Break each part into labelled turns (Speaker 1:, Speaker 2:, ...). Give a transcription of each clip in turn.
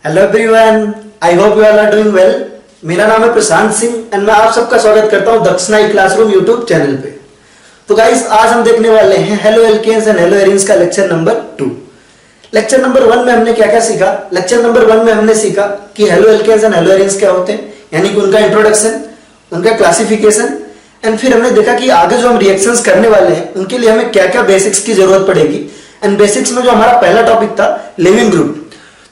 Speaker 1: Hello everyone, I hope you all are doing well. मेरा नाम है प्रशांत सिंह एंड मैं आप सबका स्वागत करता हूं दक्षिणा क्लासरूम यूट्यूब चैनल पे। तो गाइस, आज हम देखने वाले हैं haloalkanes and haloarenes का लेक्चर नंबर 2। लेक्चर नंबर 1 में हमने क्या क्या सीखा? लेक्चर नंबर 1 में हमने सीखा कि haloalkanes and haloarenes क्या होते हैं, यानी कि उनका इंट्रोडक्शन, उनका क्लासिफिकेशन, एंड फिर हमने देखा कि आगे जो हम रिएक्शंस करने वाले हैं उनके लिए हमें क्या क्या बेसिक्स की जरूरत पड़ेगी। एंड बेसिक्स में जो हमारा पहला टॉपिक था लिविंग ग्रुप,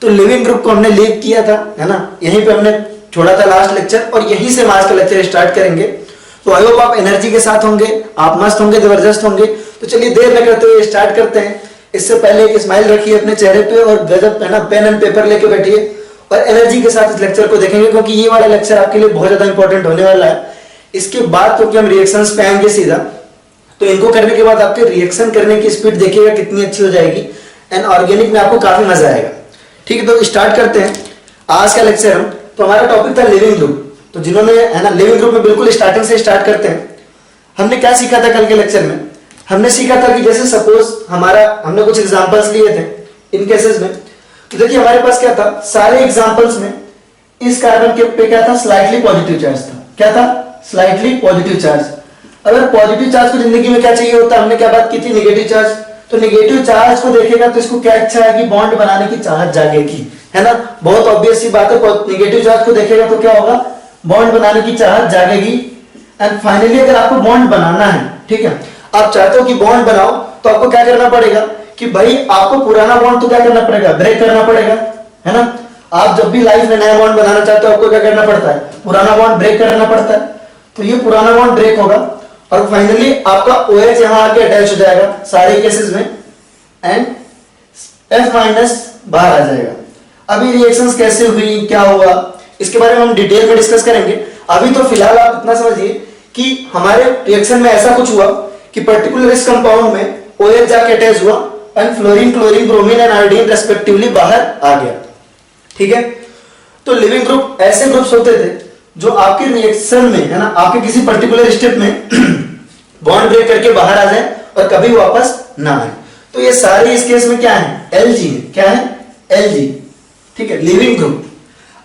Speaker 1: तो लिविंग ग्रुप को हमने लीव किया था, है ना, यहीं पे हमने छोड़ा था लास्ट लेक्चर, और यहीं से हम आज का लेक्चर स्टार्ट करेंगे। तो आई होप आप एनर्जी के साथ होंगे, आप मस्त होंगे, जबरदस्त होंगे। तो चलिए देर न करते हुए स्टार्ट करते हैं। इससे पहले एक स्माइल रखिए अपने चेहरे पे और गजब, है ना, पेन एंड पेपर लेके बैठिए और एनर्जी के साथ इस लेक्चर को देखेंगे, क्योंकि ये वाला लेक्चर आपके लिए बहुत ज्यादा इंपॉर्टेंट होने वाला है। इसके बाद क्योंकि हम रिएक्शंस पे आएंगे सीधा, तो इनको करने के बाद आपके रिएक्शन करने की स्पीड देखिएगा कितनी अच्छी हो जाएगी एंड ऑर्गेनिक में आपको काफी मजा आएगा। ठीक है, तो स्टार्ट करते हैं आज का लेक्चर हम। तो हमारा टॉपिक था लिविंग ग्रुप। तो जिन्होंने, है ना, लिविंग ग्रुप में बिल्कुल स्टार्टिंग से स्टार्ट करते हैं। हमने क्या सीखा था कल के लेक्चर में? हमने सीखा था कि जैसे सपोज हमने कुछ एग्जांपल्स लिए थे इन केसेस में। तो देखिए हमारे पास क्या था, सारे एग्जांपल्स में इस कार्बन के पे क्या था, स्लाइटली पॉजिटिव चार्ज था। क्या था? Slightly positive charge. अगर पॉजिटिव चार्ज को जिंदगी में क्या चाहिए होता, हमने क्या बात की थी, नेगेटिव चार्ज। तो नेगेटिव चार्ज को देखेगा तो इसको क्या इच्छा है कि बॉन्ड बनाने की चाहत जागेगी, है ना। बहुत ऑब्वियस सी बात है, नेगेटिव चार्ज को देखेगा तो क्या होगा, बॉन्ड बनाने की चाहत जागेगी। एंड फाइनली अगर आपको बॉन्ड बनाना है, ठीक है, आप चाहते हो कि बॉन्ड बनाओ, तो आपको क्या करना पड़ेगा कि भाई आपको पुराना बॉन्ड तो क्या करना पड़ेगा, ब्रेक करना पड़ेगा, है ना। आप जब भी लाइफ में नया बॉन्ड बनाना चाहते हो आपको क्या करना पड़ता है, पुराना बॉन्ड ब्रेक करना पड़ता है। तो ये पुराना बॉन्ड ब्रेक होगा और फाइनली आपका OH यहां आके अटैच हो जाएगा सारे केसेस में एंड F माइनस बाहर आ जाएगा। अभी रिएक्शंस कैसे हुई, क्या हुआ, इसके बारे में हम डिटेल में डिस्कस करेंगे। अभी तो फिलहाल आप इतना समझिए कि हमारे रिएक्शन में ऐसा कुछ हुआ कि पर्टिकुलर इस कंपाउंड में OH जाके अटैच हुआ and fluorine, chlorine, bromine and iodine respectively बाहर आ गया। ठीक है, तो लिविंग ग्रुप ऐसे ग्रुप्स होते थे जो आपके रिएक्शन में, है ना, आपके किसी पर्टिकुलर स्टेप में बॉन्ड ब्रेक करके बाहर आ जाए और कभी वापस ना आए। तो ये सारे इस केस में क्या है, Lg है। क्या है? Lg। ठीक है, लिविंग ग्रुप।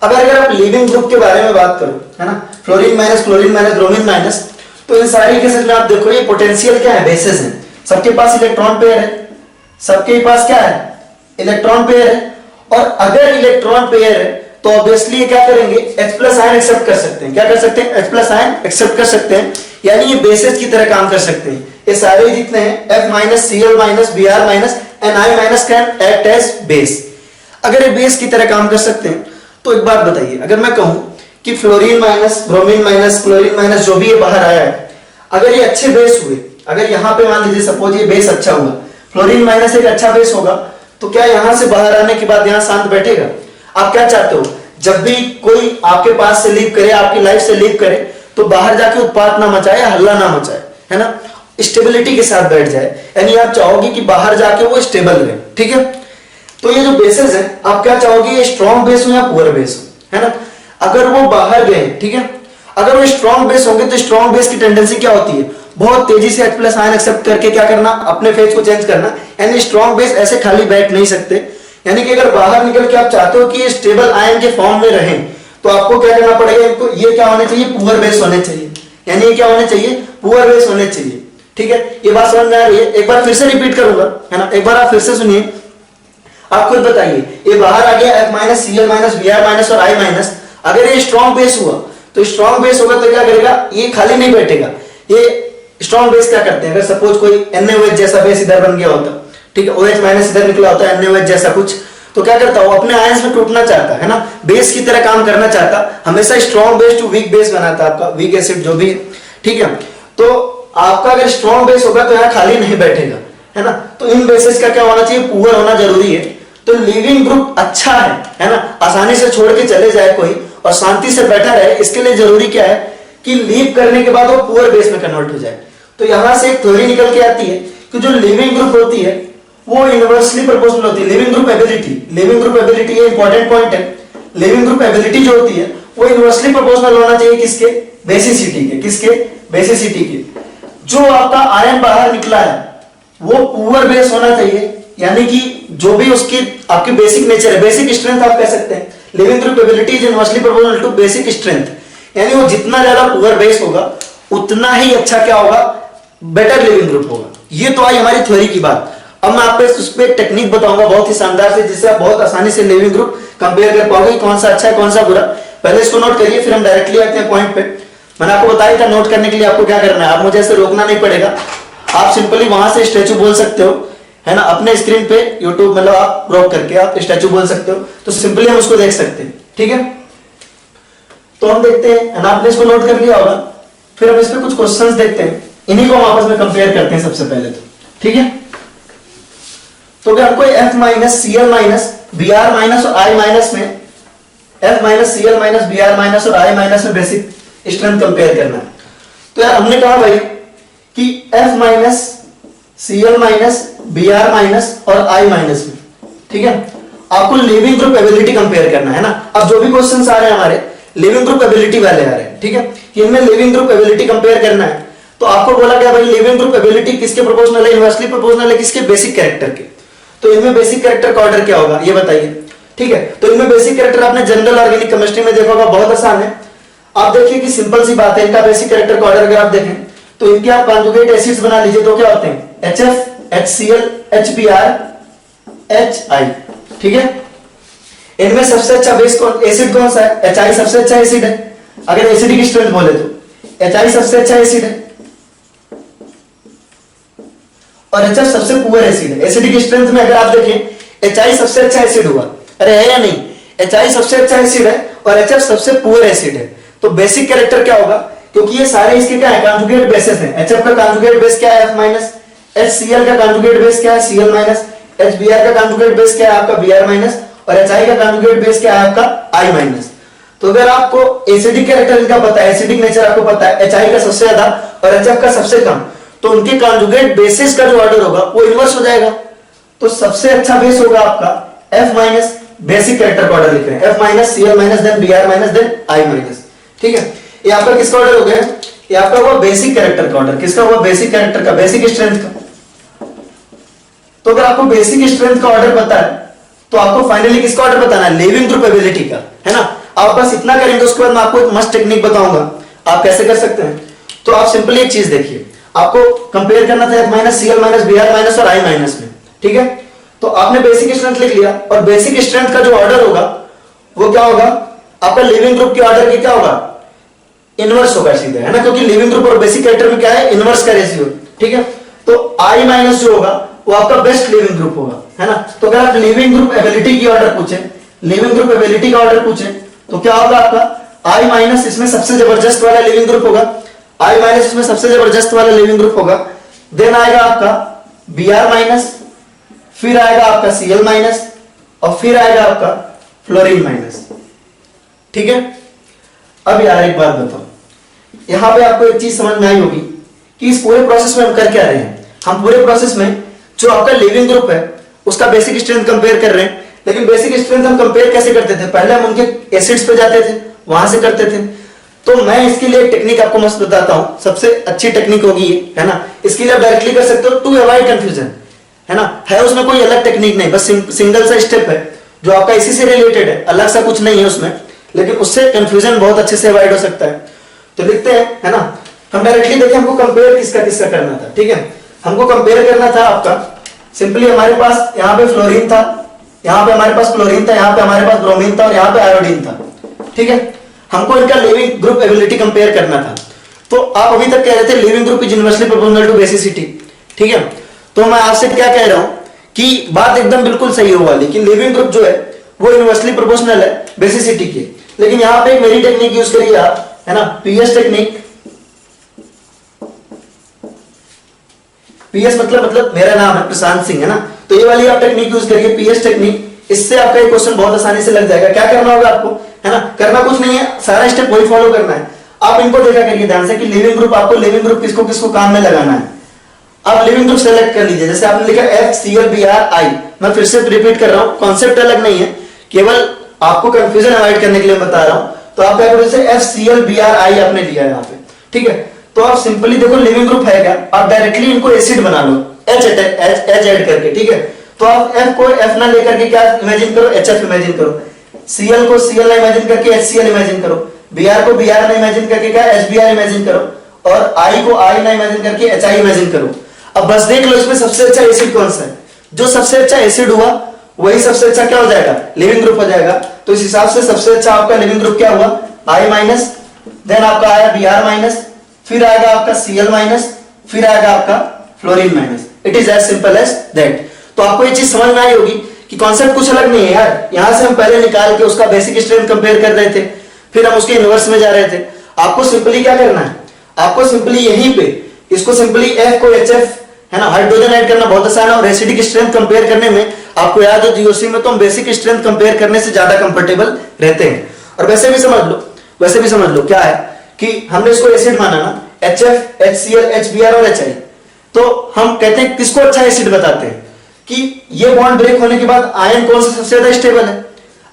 Speaker 1: अगर आप लिविंग ग्रुप के बारे में बात करो, है ना, fluorine minus, chlorine minus, bromine minus, तो इन सारे केसेस में आप देखो ये पोटेंशियल क्या है, बेसिस है। सबके पास इलेक्ट्रॉन पेयर है, सबके पास क्या है, इलेक्ट्रॉन पेयर है। और अगर इलेक्ट्रॉन पेयर है तो ऑब्वियसली ये क्या करेंगे, H+ आयन एक्सेप्ट कर सकते हैं। क्या कर सकते हैं? H+ आयन एक्सेप्ट कर सकते हैं, यानी ये बेसिस की तरह काम कर सकते हैं। ये सारे जितने हैं F-, Cl-, Br- Ni- can act as base. अगर ये बेस की तरह काम कर सकते हैं तो एक बात बताइए, अगर मैं कहूं कि fluorine minus, bromine minus, chlorine minus जो भी ये बाहर आया है, अगर ये अच्छे बेस हुए, अगर यहां पे मान लीजिए सपोज ये बेस अच्छा हुआ, फ्लोरीन माइनस एक अच्छा बेस होगा, तो क्या यहां से बाहर आने के बाद यहां शांत बैठेगा? आप क्या चाहते हो, जब भी कोई आपके पास से लीव करे, आपकी लाइफ से लीव करे, तो बाहर जाके उत्पात ना मचाए, हल्ला ना मचाए, है ना, स्टेबिलिटी के साथ बैठ जाए। यानी आप चाहोगे कि बाहर जाके वो स्टेबल रहे। ठीक है, तो ये जो बेसेस है, आप क्या चाहोगे, ये स्ट्रॉन्ग बेस हो या पुअर बेस हो, है ना। अगर वो बाहर गए, ठीक है, अगर वो स्ट्रॉन्ग बेस होंगे तो स्ट्रॉन्ग बेस की टेंडेंसी क्या होती है, बहुत तेजी से H+ आयन एक्सेप्ट करके क्या करना, अपने फेज को चेंज करना। यानी स्ट्रॉन्ग बेस ऐसे खाली बैठ नहीं सकते। यानी कि अगर बाहर निकल के आप चाहते हो कि ये स्टेबल आयन के फॉर्म में रहें, तो आपको क्या करना पड़ेगा, इनको ये क्या होने चाहिए, पुअर बेस होने चाहिए। यानी ये क्या होने चाहिए, पुअर बेस होने चाहिए। ठीक है, ये बात समझ में आ रही है? एक बार फिर से रिपीट करूंगा, है ना, एक बार आप फिर से सुनिए। आप खुद बताइए, ये बाहर आ गया F-, Cl-, Br- और I-। अगर ये स्ट्रॉन्ग बेस हुआ तो स्ट्रॉन्ग बेस होगा तो क्या करेगा, ये खाली नहीं बैठेगा। ये स्ट्रॉन्ग बेस क्या करते हैं, अगर सपोज कोई NaOH जैसा बेस इधर बन गया होता, ठीक है, OH- इधर निकला होता है NaOH जैसा कुछ, तो क्या करता है, वो अपने आयंस में टूटना चाहता है ना, बेस की तरह काम करना चाहता, हमेशा strong base to weak base बनाता है, आपका वीक एसिड जो भी है। ठीक है, तो आपका अगर स्ट्रॉन्ग बेस होगा तो यहाँ खाली नहीं बैठेगा, है ना। तो इन बेसिस का क्या होना चाहिए, पुअर होना जरूरी है। तो लिविंग ग्रुप अच्छा है ना, आसानी से छोड़ के चले जाए कोई और शांति से बैठा रहे, इसके लिए जरूरी क्या है कि लीव करने के बाद वो पुअर बेस में कन्वर्ट हो जाए। तो यहां से एक थ्योरी निकल के आती है कि जो लिविंग ग्रुप होती है वो इनवर्सली प्रोपोर्शनल होती है। लिविंग ग्रुप एबिलिटी ये इंपॉर्टेंट पॉइंट है। लिविंग ग्रुप एबिलिटी जो होती है वो इनवर्सली प्रोपोर्शनल होना चाहिए किसके, बेसिसिटी के। किसके? बेसिसिटी के। जो आपका आयन बाहर निकला है वो पुअर बेस होना चाहिए, यानी कि जो भी उसकी आपकी बेसिक नेचर है, बेसिक स्ट्रेंथ आप कह सकते हैं, leaving group ability is inversely proportional to basic strength, यानी वो जितना ज्यादा पुअर बेस होगा उतना ही अच्छा क्या होगा, बेटर लिविंग ग्रुप होगा। ये तो आई हमारी थ्योरी की बात। अब मैं आपको उस पर टेक्निक बताऊंगा बहुत ही शानदार से, जिससे आप बहुत आसानी से लिविंग ग्रुप कंपेयर कर पाओगे कौन सा अच्छा है कौन सा बुरा। पहले इसको नोट करिए, फिर हम डायरेक्टली आते हैं पॉइंट पे। मैंने आपको बताया था नोट करने के लिए आपको क्या करना है, आप मुझे ऐसे रोकना नहीं पड़ेगा, आप सिंपली वहां से स्टैचू बोल सकते हो, है ना, अपने स्क्रीन पे यूट्यूब मतलब आप रोक करके आप स्टैचू बोल सकते हो, तो सिंपली हम उसको देख सकते हैं। ठीक है, तो हम देखते हैं, है ना, आपने इसको नोट कर लिया होगा। फिर हम इस पे कुछ क्वेश्चंस देखते हैं, इन्हीं को हम आपस में कंपेयर करते हैं सबसे पहले तो। ठीक है, तो अगर हमको F minus C L minus B R minus और आई माइनस में F minus C L minus B R minus और आई माइनस में बेसिक स्ट्रेंथ कंपेयर करना है, तो यार हमने कहा भाई कि F minus C L minus B R minus और आई माइनस में, ठीक है, आपको लिविंग ग्रुप एबिलिटी कंपेयर करना है ना। अब जो भी क्वेश्चंस आ रहे हैं हमारे लिविंग ग्रुप एबिलिटी वाले आ रहे हैं, ठीक है, कि इनमें लिविंग ग्रुप एबिलिटी कंपेयर करना है। तो आपको बोला गया भाई लिविंग ग्रुप एबिलिटी किसके प्रोपोर्शनल है, इनवर्सली प्रोपोर्शनल है किसके, बेसिक कैरेक्टर के। तो इनमें बेसिक कैरेक्टर का ऑर्डर क्या होगा ये बताइए। ठीक है, तो इनमें बेसिक कैरेक्टर आपने जनरल ऑर्गेनिक केमिस्ट्री में देखा होगा, बहुत आसान है। आप देखिए कि सिंपल सी बात है, इनका बेसिक कैरेक्टर का ऑर्डर अगर आप देखें तो इनके आप कॉन्जुगेट एसिड्स बना लीजिए तो क्या होते हैं, HF, HCl, HBr, HI। ठीक है, इनमें सबसे अच्छा बेस कौन, एसिड कौन सा है, HI सबसे अच्छा एसिड है। अगर एसिडिक स्ट्रेंथ बोले तो HI सबसे अच्छा एसिड है और HF सबसे पुअर एसिड है। एसिडिक स्ट्रेंथ में अगर आप देखें HI सबसे अच्छा एसिड हुआ, अरे है या नहीं, HI सबसे अच्छा एसिड है और HF सबसे पुअर एसिड है। तो बेसिक कैरेक्टर क्या होगा, क्योंकि ये सारे इसके क्या है, कॉन्जुगेट बेसेस हैं। HF का कॉन्जुगेट बेस क्या है, F माइनस, HCl का कॉन्जुगेट बेस क्या है, Cl माइनस, HBr का कॉन्जुगेट बेस क्या है आपका Br माइनस और HI का कॉन्जुगेट बेस क्या है आपका I माइनस। तो अगर आपको एसिडिक कैरेक्टर इनका पता है, एसिडिक नेचर आपको पता है, HI का सबसे ज्यादा और HF का सबसे कम, तो उनके कॉन्जुगेट बेसिस का जो ऑर्डर होगा वो इनवर्स हो जाएगा। तो सबसे अच्छा बेस होगा आपका F माइनस, बेसिक कैरेक्टर का ऑर्डर लिख रहे हैं, F minus, Cl minus, then Br minus, then I minus. ठीक है, ये आपका किसका ऑर्डर हो गया, ये आपका हुआ बेसिक कैरेक्टर का ऑर्डर। किसका हुआ, बेसिक कैरेक्टर का, बेसिक स्ट्रेंथ का। तो अगर आपको बेसिक स्ट्रेंथ का ऑर्डर पता है तो आपको फाइनली किसका ऑर्डर बताना है, लिविंग ग्रुप एबिलिटी का, है ना। आप बस इतना करेंगे, उसके बाद मैं आपको एक मस्त टेक्निक बताऊंगा आप कैसे कर सकते हैं। तो आप सिंपली एक चीज देखिए, आपको कंपेयर करना था F minus, Cl minus, Br minus और I माइनस में। ठीक है, तो आपने बेसिक स्ट्रेंथ लिख लिया और बेसिक स्ट्रेंथ का जो ऑर्डर होगा वो क्या होगा, आपका लिविंग ग्रुप के ऑर्डर की क्या होगा, इनवर्स होगा सीधे, है ना, क्योंकि लिविंग ग्रुप और बेसिक कैरेक्टर में क्या है, इनवर्स का रेशियो। ठीक है, तो I माइनस जो होगा वो आपका बेस्ट लिविंग ग्रुप होगा, है ना। तो अगर आप लिविंग ग्रुप एबिलिटी की ऑर्डर पूछे, लिविंग ग्रुप एबिलिटी का ऑर्डर पूछे तो क्या होगा आपका I माइनस, इसमें सबसे जबरदस्त वाला लिविंग ग्रुप होगा, I माइनस इसमें सबसे जबरदस्त वाला लिविंग ग्रुप होगा। देन आएगा आपका Br माइनस, फिर आएगा आपका Cl माइनस और फिर आएगा आपका फ्लोरीन माइनस। ठीक है, अब यार एक बात बताओ, यहां पे आपको एक चीज समझ में आई होगी कि इस पूरे प्रोसेस में हम कर क्या रहे हैं। हम पूरे प्रोसेस में जो आपका लिविंग ग्रुप है उसका बेसिक स्ट्रेंथ कंपेयर कर रहे हैं, लेकिन बेसिक स्ट्रेंथ हम कंपेयर कैसे करते थे, पहले हम उनके एसिड्स पे जाते थे, वहां से करते थे। तो मैं इसके लिए एक टेक्निक आपको मस्त बताता हूं, सबसे अच्छी टेक्निक होगी ये, है ना। इसके लिए आप डायरेक्टली कर सकते हो टू अवॉइड कंफ्यूजन, है ना। है उसमें कोई अलग टेक्निक नहीं, बस सिंगल सा स्टेप है जो आपका इसी से रिलेटेड है, अलग सा कुछ नहीं है उसमें, लेकिन उससे कंफ्यूजन बहुत अच्छे से अवॉइड हो सकता है। तो लिखते हैं, है ना, हम डायरेक्टली देखें हमको कंपेयर किसका किसका करना था। ठीक है, हमको कंपेयर करना था आपका सिंपली, हमारे पास यहाँ पे फ्लोरीन था, यहाँ पे हमारे पास क्लोरीन था, यहाँ पे हमारे पास ब्रोमीन था और यहाँ पे आयोडीन था। ठीक है, हमको इनका लिविंग ग्रुप एबिलिटी कंपेयर करना था। तो आप अभी तक कह रहे थे leaving group is inversely proportional to basicity. ठीक है, तो मैं आपसे क्या कह रहा हूं कि बात एकदम बिल्कुल सही हो वाली कि लिविंग ग्रुप जो है वो इनवर्सली प्रोपोर्शनल है बेसिसिटी के। लेकिन यहां पे मेरी टेक्निक यूज करिए आप, है ना, पीएस टेक्निक। पीएस मतलब मेरा नाम है प्रशांत सिंह, है ना। तो ये वाली आप टेक्निक यूज करिए, पीएस टेक्निक। इससे आपका ये क्वेश्चन बहुत आसानी से लग जाएगा। क्या करना होगा आपको, है ना, करना कुछ नहीं है, सारा स्टेप वही फॉलो करना है। आप इनको देखा करिए ध्यान से कि लिविंग ग्रुप, आपको लिविंग ग्रुप किसको किसको काम में लगाना है। आप लिविंग ग्रुप सेलेक्ट कर लीजिए, जैसे आपने लिखा FClBrI। मैं फिर से रिपीट कर रहा हूं, कॉन्सेप्ट अलग नहीं है, केवल आपको कंफ्यूजन अवॉइड करने के लिए बता रहा हूं। तो आप क्या करोगे, FClBrI आपने लिया है यहाँ पे। ठीक है, तो आप सिंपली देखो लिविंग ग्रुप है क्या, आप डायरेक्टली इनको एसिड बना लो, H ऐड करके। ठीक है, तो आप F को F ना लेकर के क्या इमेजिन करो, HF इमेजिन करो। Cl को Cl ना इमेजिन करके HCl इमेजिन करो, Br को Br ना इमेजिन करके क्या HBr इमेजिन करो, और I को I ना इमेजिन करके HI इमेजिन करो। अब बस देख लो इसमें सबसे अच्छा एसिड कौन सा है, जो सबसे अच्छा एसिड हुआ वही सबसे अच्छा क्या हो जाएगा, लिविंग ग्रुप हो जाएगा। तो इस हिसाब से सबसे अच्छा आपका लिविंग ग्रुप क्या हुआ, I माइनस, देन आपका आया Br माइनस, फिर आएगा आपका Cl माइनस, फिर आएगा आपका fluorine minus. It is as simple as that. तो आपको ये चीज समझ में आई होगी कि कॉन्सेप्ट कुछ अलग नहीं है यार। यहां से हम पहले निकाल के उसका बेसिक स्ट्रेंथ कंपेयर कर रहे थे, फिर हम उसके इनवर्स में जा रहे थे। आपको सिंपली क्या करना है, आपको सिंपली यहीं पे इसको सिंपली F को HF है ना, हाइड्रोजन ऐड करना बहुत आसान है, और एसिडिक स्ट्रेंथ कंपेयर करने में आपको याद हो जीओसी में तो हम बेसिक स्ट्रेंथ कंपेयर करने से ज्यादा कंफर्टेबल रहते हैं। और वैसे भी समझ लो क्या है कि हमने इसको एसिड माना ना, HF, HCl, HBr और HI, तो हम कहते हैं किसको अच्छा एसिड बताते हैं कि ये बॉन्ड ब्रेक होने के बाद आयन कौन सा सबसे ज्यादा स्टेबल है।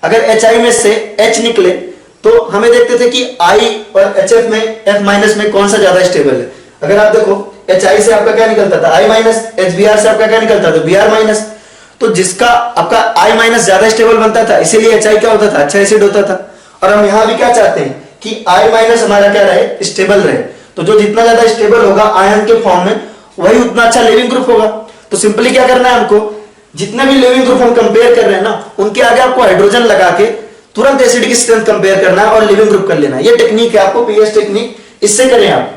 Speaker 1: अगर HI में से H निकले तो हमें देखते थे कि I और HF में F माइनस में कौन सा ज्यादा स्टेबल है। अगर आप देखो HI से आपका क्या निकलता था I माइनस, HBr से आपका क्या निकलता था Br माइनस, तो जिसका आपका I माइनस ज्यादा स्टेबल बनता था इसीलिए HI क्या होता था, अच्छा एसिड होता था। और हम यहां भी क्या चाहते हैं कि I माइनस हमारा क्या रहे, स्टेबल रहे। तो जो जितना ज्यादा स्टेबल होगा आयन के फॉर्म में वही उतना अच्छा लिविंग ग्रुप होगा। तो सिंपली क्या करना है हमको, जितने भी लिविंग ग्रुप हम कंपेयर कर रहे हैं ना उनके आगे आपको हाइड्रोजन लगा के तुरंत एसिड की स्ट्रेंथ कंपेयर करना है और लिविंग ग्रुप कर लेना है। ये टेक्निक है आपको पीएच टेक्निक, इससे करें आप,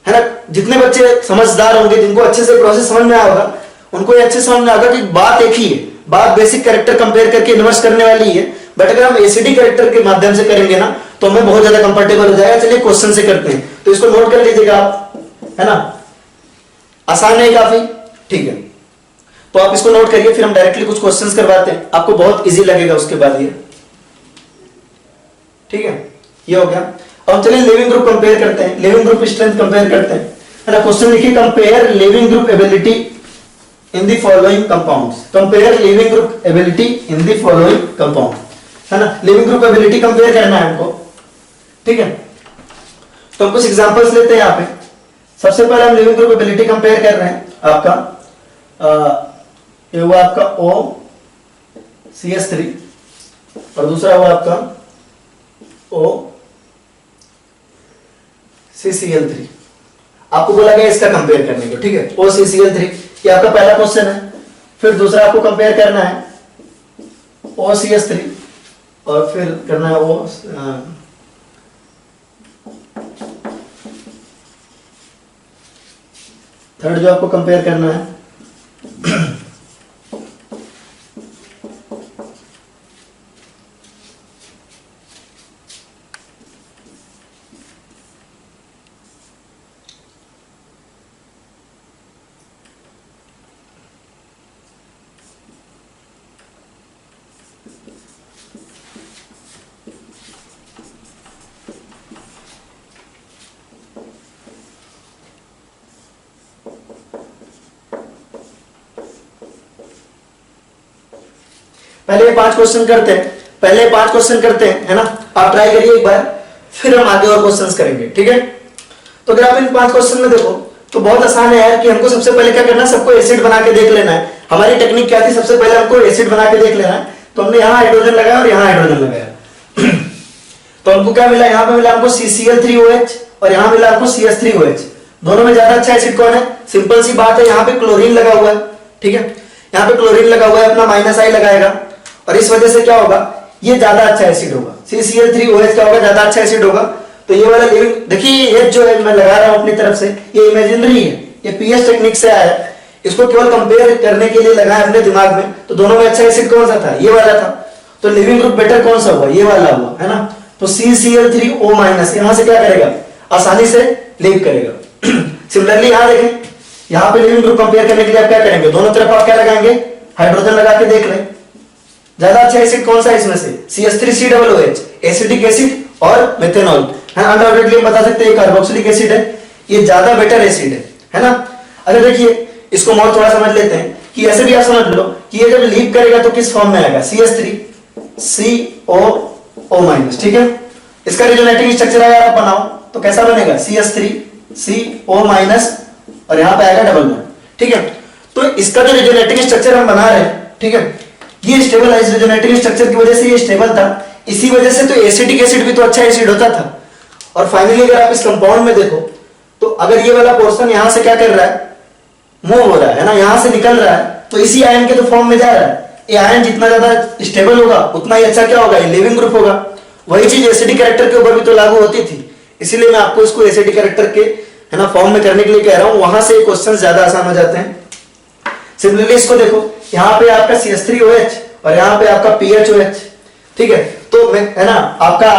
Speaker 1: है ना। जितने बच्चे समझदार होंगे, जिनको अच्छे से प्रोसेस समझ में आया होगा, उनको ये अच्छे समझ में आएगा कि बात एक ही है, बात बेसिक कैरेक्टर कंपेयर करके इन्वर्स करने वाली है। बट अगर हम एसिडिक कैरेक्टर के माध्यम से करेंगे ना तो हमें बहुत ज्यादा कंफर्टेबल हो जाएगा। चलिए क्वेश्चन से करते हैं, तो इसको नोट कर लीजिएगा आप, है ना, आसान है काफी, ठीक है। तो आप इसको नोट करिए, फिर हम डायरेक्टली कुछ क्वेश्चंस करवाते हैं, आपको बहुत इजी लगेगा उसके बाद ये, ठीक है। ये हो गया। अब चलिए लिविंग ग्रुप कंपेयर करते हैं, लिविंग ग्रुप स्ट्रेंथ कंपेयर करते हैं, है ना। क्वेश्चन लिखिए, compare living group ability in the following compounds. Compare living group ability in the following compound, है ना। लिविंग ग्रुप एबिलिटी कंपेयर करना है हमको, ठीक है। तो हम कुछ एग्जांपल्स लेते हैं यहाँ पे। सबसे पहले हम लिविंग ग्रुप एबिलिटी कंपेयर कर रहे हैं। आपका ये हुआ आपका OCH3 और दूसरा हुआ आपका OCCl3। आपको बोला गया इसका कंपेयर करने को, ठीक है। OCCl3 ये आपका पहला क्वेश्चन है। फिर दूसरा आपको कंपेयर करना है OCH3 और फिर करना है थर्ड जो आपको कंपेयर करना है पहले 5 क्वेश्चन करते हैं, है ना। आप ट्राई करिए एक बार, फिर हम आगे और क्वेश्चंस करेंगे, ठीक है। तो अगर आप इन 5 क्वेश्चन में देखो तो बहुत आसान है यार कि हमको सबसे पहले क्या करना है, सबको एसिड बना के देख लेना है। हमारी टेक्निक क्या थी, सबसे पहले हमको एसिड बना के देख लेना है। तो हमने यहाँ हाइड्रोजन लगाया और यहाँ हाइड्रोजन लगाया तो हमको क्या मिला, यहाँ पे मिला हमको CCl3OH और यहाँ मिला हमको CH3OH। दोनों में ज्यादा अच्छा एसिड कौन है, सिंपल सी बात है, यहाँ पे क्लोरीन लगा हुआ है, ठीक है। यहाँ पे क्लोरीन लगा हुआ है, अपना -I लगाएगा और इस वजह से क्या होगा, ये ज्यादा अच्छा एसिड होगा। CCl3OH क्या होगा, ज्यादा अच्छा एसिड होगा। तो ये वाला लिविंग, देखिए ये जो है मैं लगा रहा हूं अपनी तरफ से, ये इमेजिनरी है, ये पीएच टेक्निक से आया है। इसको केवल कंपेयर करने के लिए लगाया अपने दिमाग में। तो दोनों में अच्छा एसिड कौन सा था, ये वाला था। तो लिविंग ग्रुप बेटर कौन सा हुआ, ये वाला हुआ, है ना। तो CCl3O- यहां से क्या करेगा, आसानी से लीव करेगा। सिमिलरली यहां देखें, यहाँ पे लिविंग ग्रुप कंपेयर करने के लिए आप क्या करेंगे, दोनों तरफ आप क्या लगाएंगे, हाइड्रोजन लगा के देख लें। ज्यादा अच्छा एसिड कौन सा है इसमें से, CH3COOH, एसिडिक एसिड और मेथेनॉल, अनडाउटेडली बता सकते हैं कार्बोक्सिलिक एसिड है, ये ज्यादा बेटर एसिड है ना। अगर देखिए इसको और थोड़ा समझ लेते हैं कि ऐसे भी आप समझ लो कि ये जब लीव करेगा तो किस फॉर्म में आएगा, CH3COO-, ठीक है। इसका रिजोनेटिंग स्ट्रक्चर अगर आप बनाओ तो कैसा बनेगा, CH3CO- और यहां पे आएगा डबल बॉन्ड, ठीक है। तो इसका जो रिजोनेटिंग स्ट्रक्चर हम बना रहे हैं, ठीक है, ये स्टेबलाइज रिजोनेटिंग स्ट्रक्चर की वजह से ये स्टेबल था, इसी वजह से तो एसिटिक एसिड भी तो अच्छा एसिड होता था। और फाइनली अगर आप इस कंपाउंड में देखो तो अगर ये वाला पोर्शन यहां से क्या कर रहा है, मूव हो रहा है ना, यहां से निकल रहा है, तो इसी आयन के तो फॉर्म में जा रहा है। ये आयन जितना ज्यादा स्टेबल होगा उतना ही अच्छा क्या होगा, ये लिविंग ग्रुप होगा। वही चीज एसिडिक कैरेक्टर के ऊपर भी तो लागू होती थी, इसीलिए मैं आपको इसको एसिडिक कैरेक्टर के है ना फॉर्म में करने के लिए कह रहा हूं, वहां से क्वेश्चन ज्यादा आसान हो जाते हैं। सिमिलरली इसको देखो, यहाँ पे आपका CH3OH और यहाँ पे आपका PHOH, ठीक है। तो मैं है ना आपका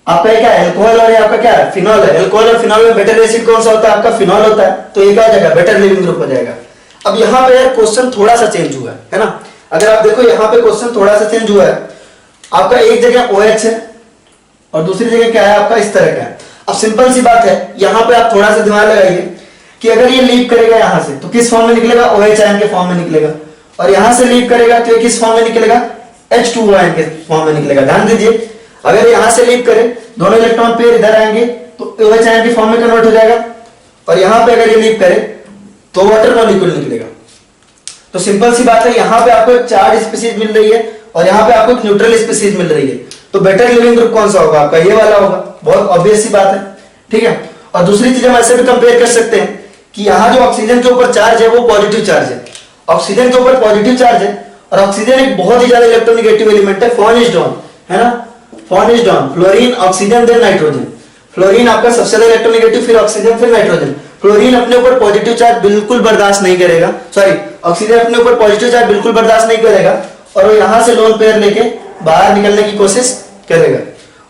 Speaker 1: क्या है, अल्कोहल और ये आपका क्या है, फिनॉल है। अल्कोहल और फिनॉल में बेटर एसिड कौन सा होता है, आपका फिनॉल होता है, तो ये क्या हो जाएगा, बेटर लिविंग ग्रुप हो जाएगा। अब यहाँ पे यार क्वेश्चन थोड़ा सा चेंज हुआ है ना, अगर आप देखो यहाँ पे क्वेश्चन थोड़ा सा चेंज हुआ है। आपका एक जगह OH है और दूसरी जगह क्या है आपका इस तरह का है। अब सिंपल सी बात है, यहाँ पे आप थोड़ा सा दिमाग लगाइए कि अगर ये लीव करेगा यहाँ से तो किस फॉर्म में निकलेगा, OH आयन के फॉर्म में निकलेगा, और यहां से लीव करेगा तो ये किस फॉर्म में निकलेगा, H2O आयन के फॉर्म में निकलेगा। ध्यान दीजिए, अगर यहां से लीव करे दोनों इलेक्ट्रॉन पेयर इधर आएंगे तो OH आयन के फॉर्म में कन्वर्ट हो जाएगा, और यहां पे अगर ये लीव करे तो वाटर मॉलिक्यूल निकलेगा। तो सिंपल सी बात है, यहां पे आपको एक चार्ज स्पीशीज मिल रही है और यहां पे आपको एक न्यूट्रल स्पीशीज मिल रही है, तो बेटर लिविंग ग्रुप कौन सा होगा, आपका ये वाला होगा। बहुत ऑब्वियस सी बात है, ठीक है। और दूसरी चीज हम ऐसे भी कंपेयर कर सकते हैं कि यहाँ जो ऑक्सीजन के ऊपर चार्ज है वो पॉजिटिव चार्ज है, ऑक्सीजन के ऊपर पॉजिटिव चार्ज है, और ऑक्सीजन एक बहुत ही ज्यादा इलेक्ट्रोनेगेटिव एलिमेंट है, फॉर्निस्डॉन है ना, फॉर्निस्डॉन, fluorine oxygen then nitrogen. Fluorine आपका सबसे ज्यादा इलेक्ट्रोनेगेटिव, फिर ऑक्सीजन, फिर नाइट्रोजन। फ्लोरीन अपने ऊपर पॉजिटिव चार्ज बिल्कुल बर्दाश्त नहीं करेगा, सॉरी ऑक्सीजन अपने ऊपर पॉजिटिव चार्ज बिल्कुल बर्दाश्त नहीं करेगा, और वो यहां से लोन पेयर लेके बाहर निकलने की कोशिश करेगा,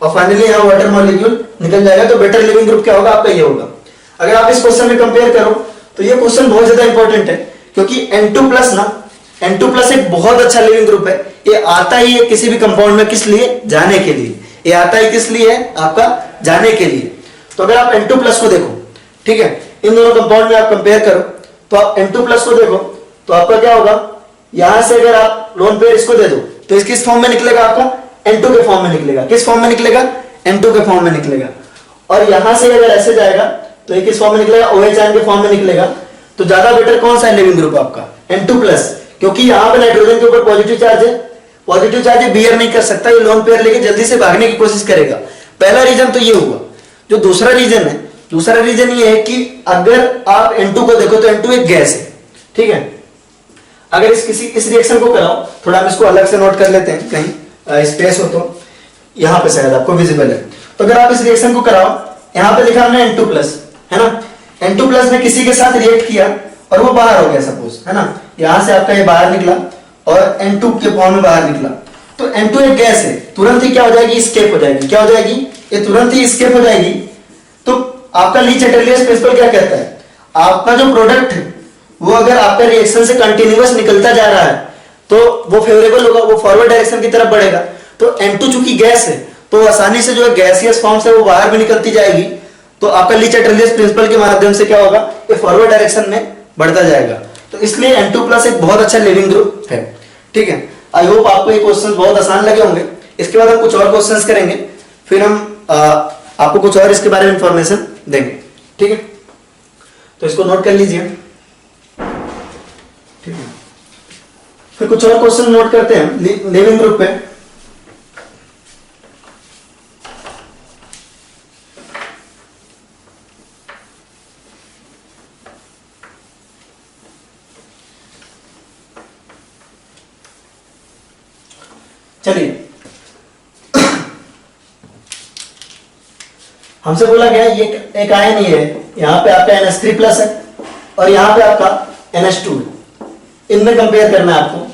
Speaker 1: और फाइनली यहाँ वाटर मॉलिक्यूल निकल जाएगा। तो बेटर लिविंग ग्रुप क्या होगा, आपका ये होगा। अगर आप इस क्वेश्चन में कंपेयर करो तो ये क्वेश्चन बहुत ज्यादा इंपॉर्टेंट है, क्योंकि N2+ ना, N2+ एक बहुत अच्छा लिविंग ग्रुप है। ये आता ही है किसी भी कंपाउंड में, किस लिए, जाने के लिए। ये आता ही किस लिए है, आपका जाने के लिए। तो अगर आप N2+ को देखो, ठीक है, इन दोनों कंपाउंड में आप कंपेयर करो तो आप N2+ को देखो तो आपका क्या होगा, यहां से अगर आप लोन पेयर इसको दे दो तो इस किस फॉर्म में निकलेगा, आपका N2 के फॉर्म में निकलेगा। किस फॉर्म में निकलेगा, N2 के फॉर्म में निकलेगा। और यहां से अगर ऐसे जाएगा तो ये किस फॉर्म में निकलेगा, OH आयन के फॉर्म में निकलेगा। तो ज्यादा बेटर कौन सा है लिविंग ग्रुप, आपका N2+, क्योंकि यहां पे नाइट्रोजन के ऊपर पॉजिटिव चार्ज है, पॉजिटिव चार्ज ये बियर नहीं कर सकता, ये लोन पेयर लेके जल्दी से भागने की कोशिश करेगा। पहला रीजन तो ये हुआ। जो दूसरा रीजन है, दूसरा रीजन ये है कि अगर आप N2 को देखो तो N2 एक गैस है, ठीक है। अगर इस रिएक्शन को कराओ, थोड़ा हम इसको अलग से नोट कर लेते हैं, कहीं स्पेस हो तो यहां पे शायद आपको विजिबल है। तो अगर आप इस रिएक्शन को कराओ, यहां पे लिखा हमने N2+, है ना। N2+ ने किसी के साथ रिएक्ट किया और वो बाहर हो गया सपोज, है ना, यहां से आपका ये बाहर निकला और N2 के फॉर्म में बाहर निकला। तो N2 एक गैस है, तुरंत ही क्या हो जाएगी, स्केप हो जाएगी। क्या हो जाएगी, ये तुरंत ही स्केप हो जाएगी। तो आपका ली चैटर्लियस प्रिंसिपल क्या कहता है, आपका जो प्रोडक्ट है वो अगर आपका रिएक्शन से कंटिन्यूअस निकलता जा रहा है तो वो फेवरेबल होगा, वो फॉरवर्ड डायरेक्शन की तरफ बढ़ेगा। तो N2 चूंकि गैस है तो आसानी से जो है गैसियस फॉर्म से वो बाहर भी निकलती जाएगी, तो आपका ली चैटर्लियस प्रिंसिपल के माध्यम से क्या होगा, ये फॉरवर्ड डायरेक्शन में बढ़ता जाएगा। तो इसलिए N2+ एक बहुत अच्छा लिविंग ग्रुप है, ठीक है। आई होप आपको ये क्वेश्चंस बहुत आसान लगे होंगे। इसके बाद हम कुछ और क्वेश्चंस करेंगे, फिर हम आपको कुछ और इसके बारे में इंफॉर्मेशन देंगे, ठीक है। तो इसको नोट कर लीजिए, ठीक है। फिर कुछ और क्वेश्चन नोट करते हैं लिविंग ग्रुप पे। चलिए, हमसे बोला गया ये एक आयन ही है, यहां पे आपका NH3+ है और यहां पे आपका NH2 है, इनमें कंपेयर करना है आपको।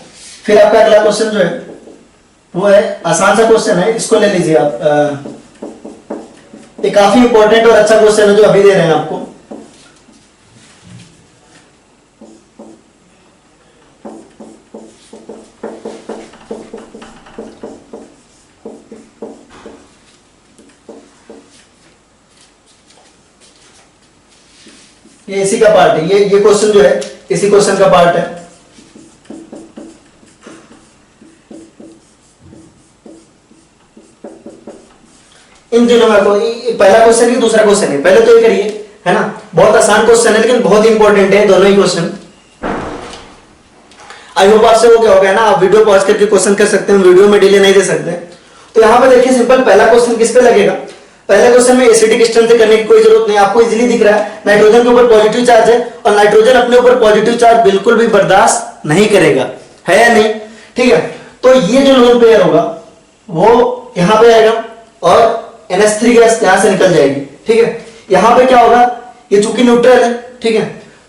Speaker 1: फिर आपका अगला क्वेश्चन जो है वो है आसान सा क्वेश्चन है, इसको ले लीजिए आप। ये काफी इंपॉर्टेंट और अच्छा क्वेश्चन है जो अभी दे रहे हैं आपको। ये इसी का पार्ट है, ये क्वेश्चन जो है इसी क्वेश्चन का पार्ट है। इन दिनों में कोई पहला क्वेश्चन है, दूसरा क्वेश्चन है, पहले तो ये करिए, है ना। बहुत आसान क्वेश्चन है लेकिन बहुत इंपॉर्टेंट है दोनों ही क्वेश्चन। आई होप आपसे हो गया होगा ना, आप वीडियो पॉज करके क्वेश्चन कर सकते हैं, वीडियो में डिले नहीं दे सकते। तो यहाँ पे देखिए सिंपल पहला क्वेश्चन किस पे लगेगा, पहले क्वेश्चन में एसिडिक स्ट्रेंथ करने की कोई जरूरत नहीं, आपको इजीली दिख रहा है नाइट्रोजन के ऊपर पॉजिटिव चार्ज है और नाइट्रोजन अपने ऊपर पॉजिटिव चार्ज बिल्कुल भी बर्दाश्त नहीं करेगा, है या नहीं, ठीक है। तो ये जो लोन पेयर होगा वो यहाँ पे आएगा और NH3 गैस यहां से निकल जाएगी, ठीक है। यहाँ पे क्या होगा, ये चूंकि न्यूट्रल है, ठीक है,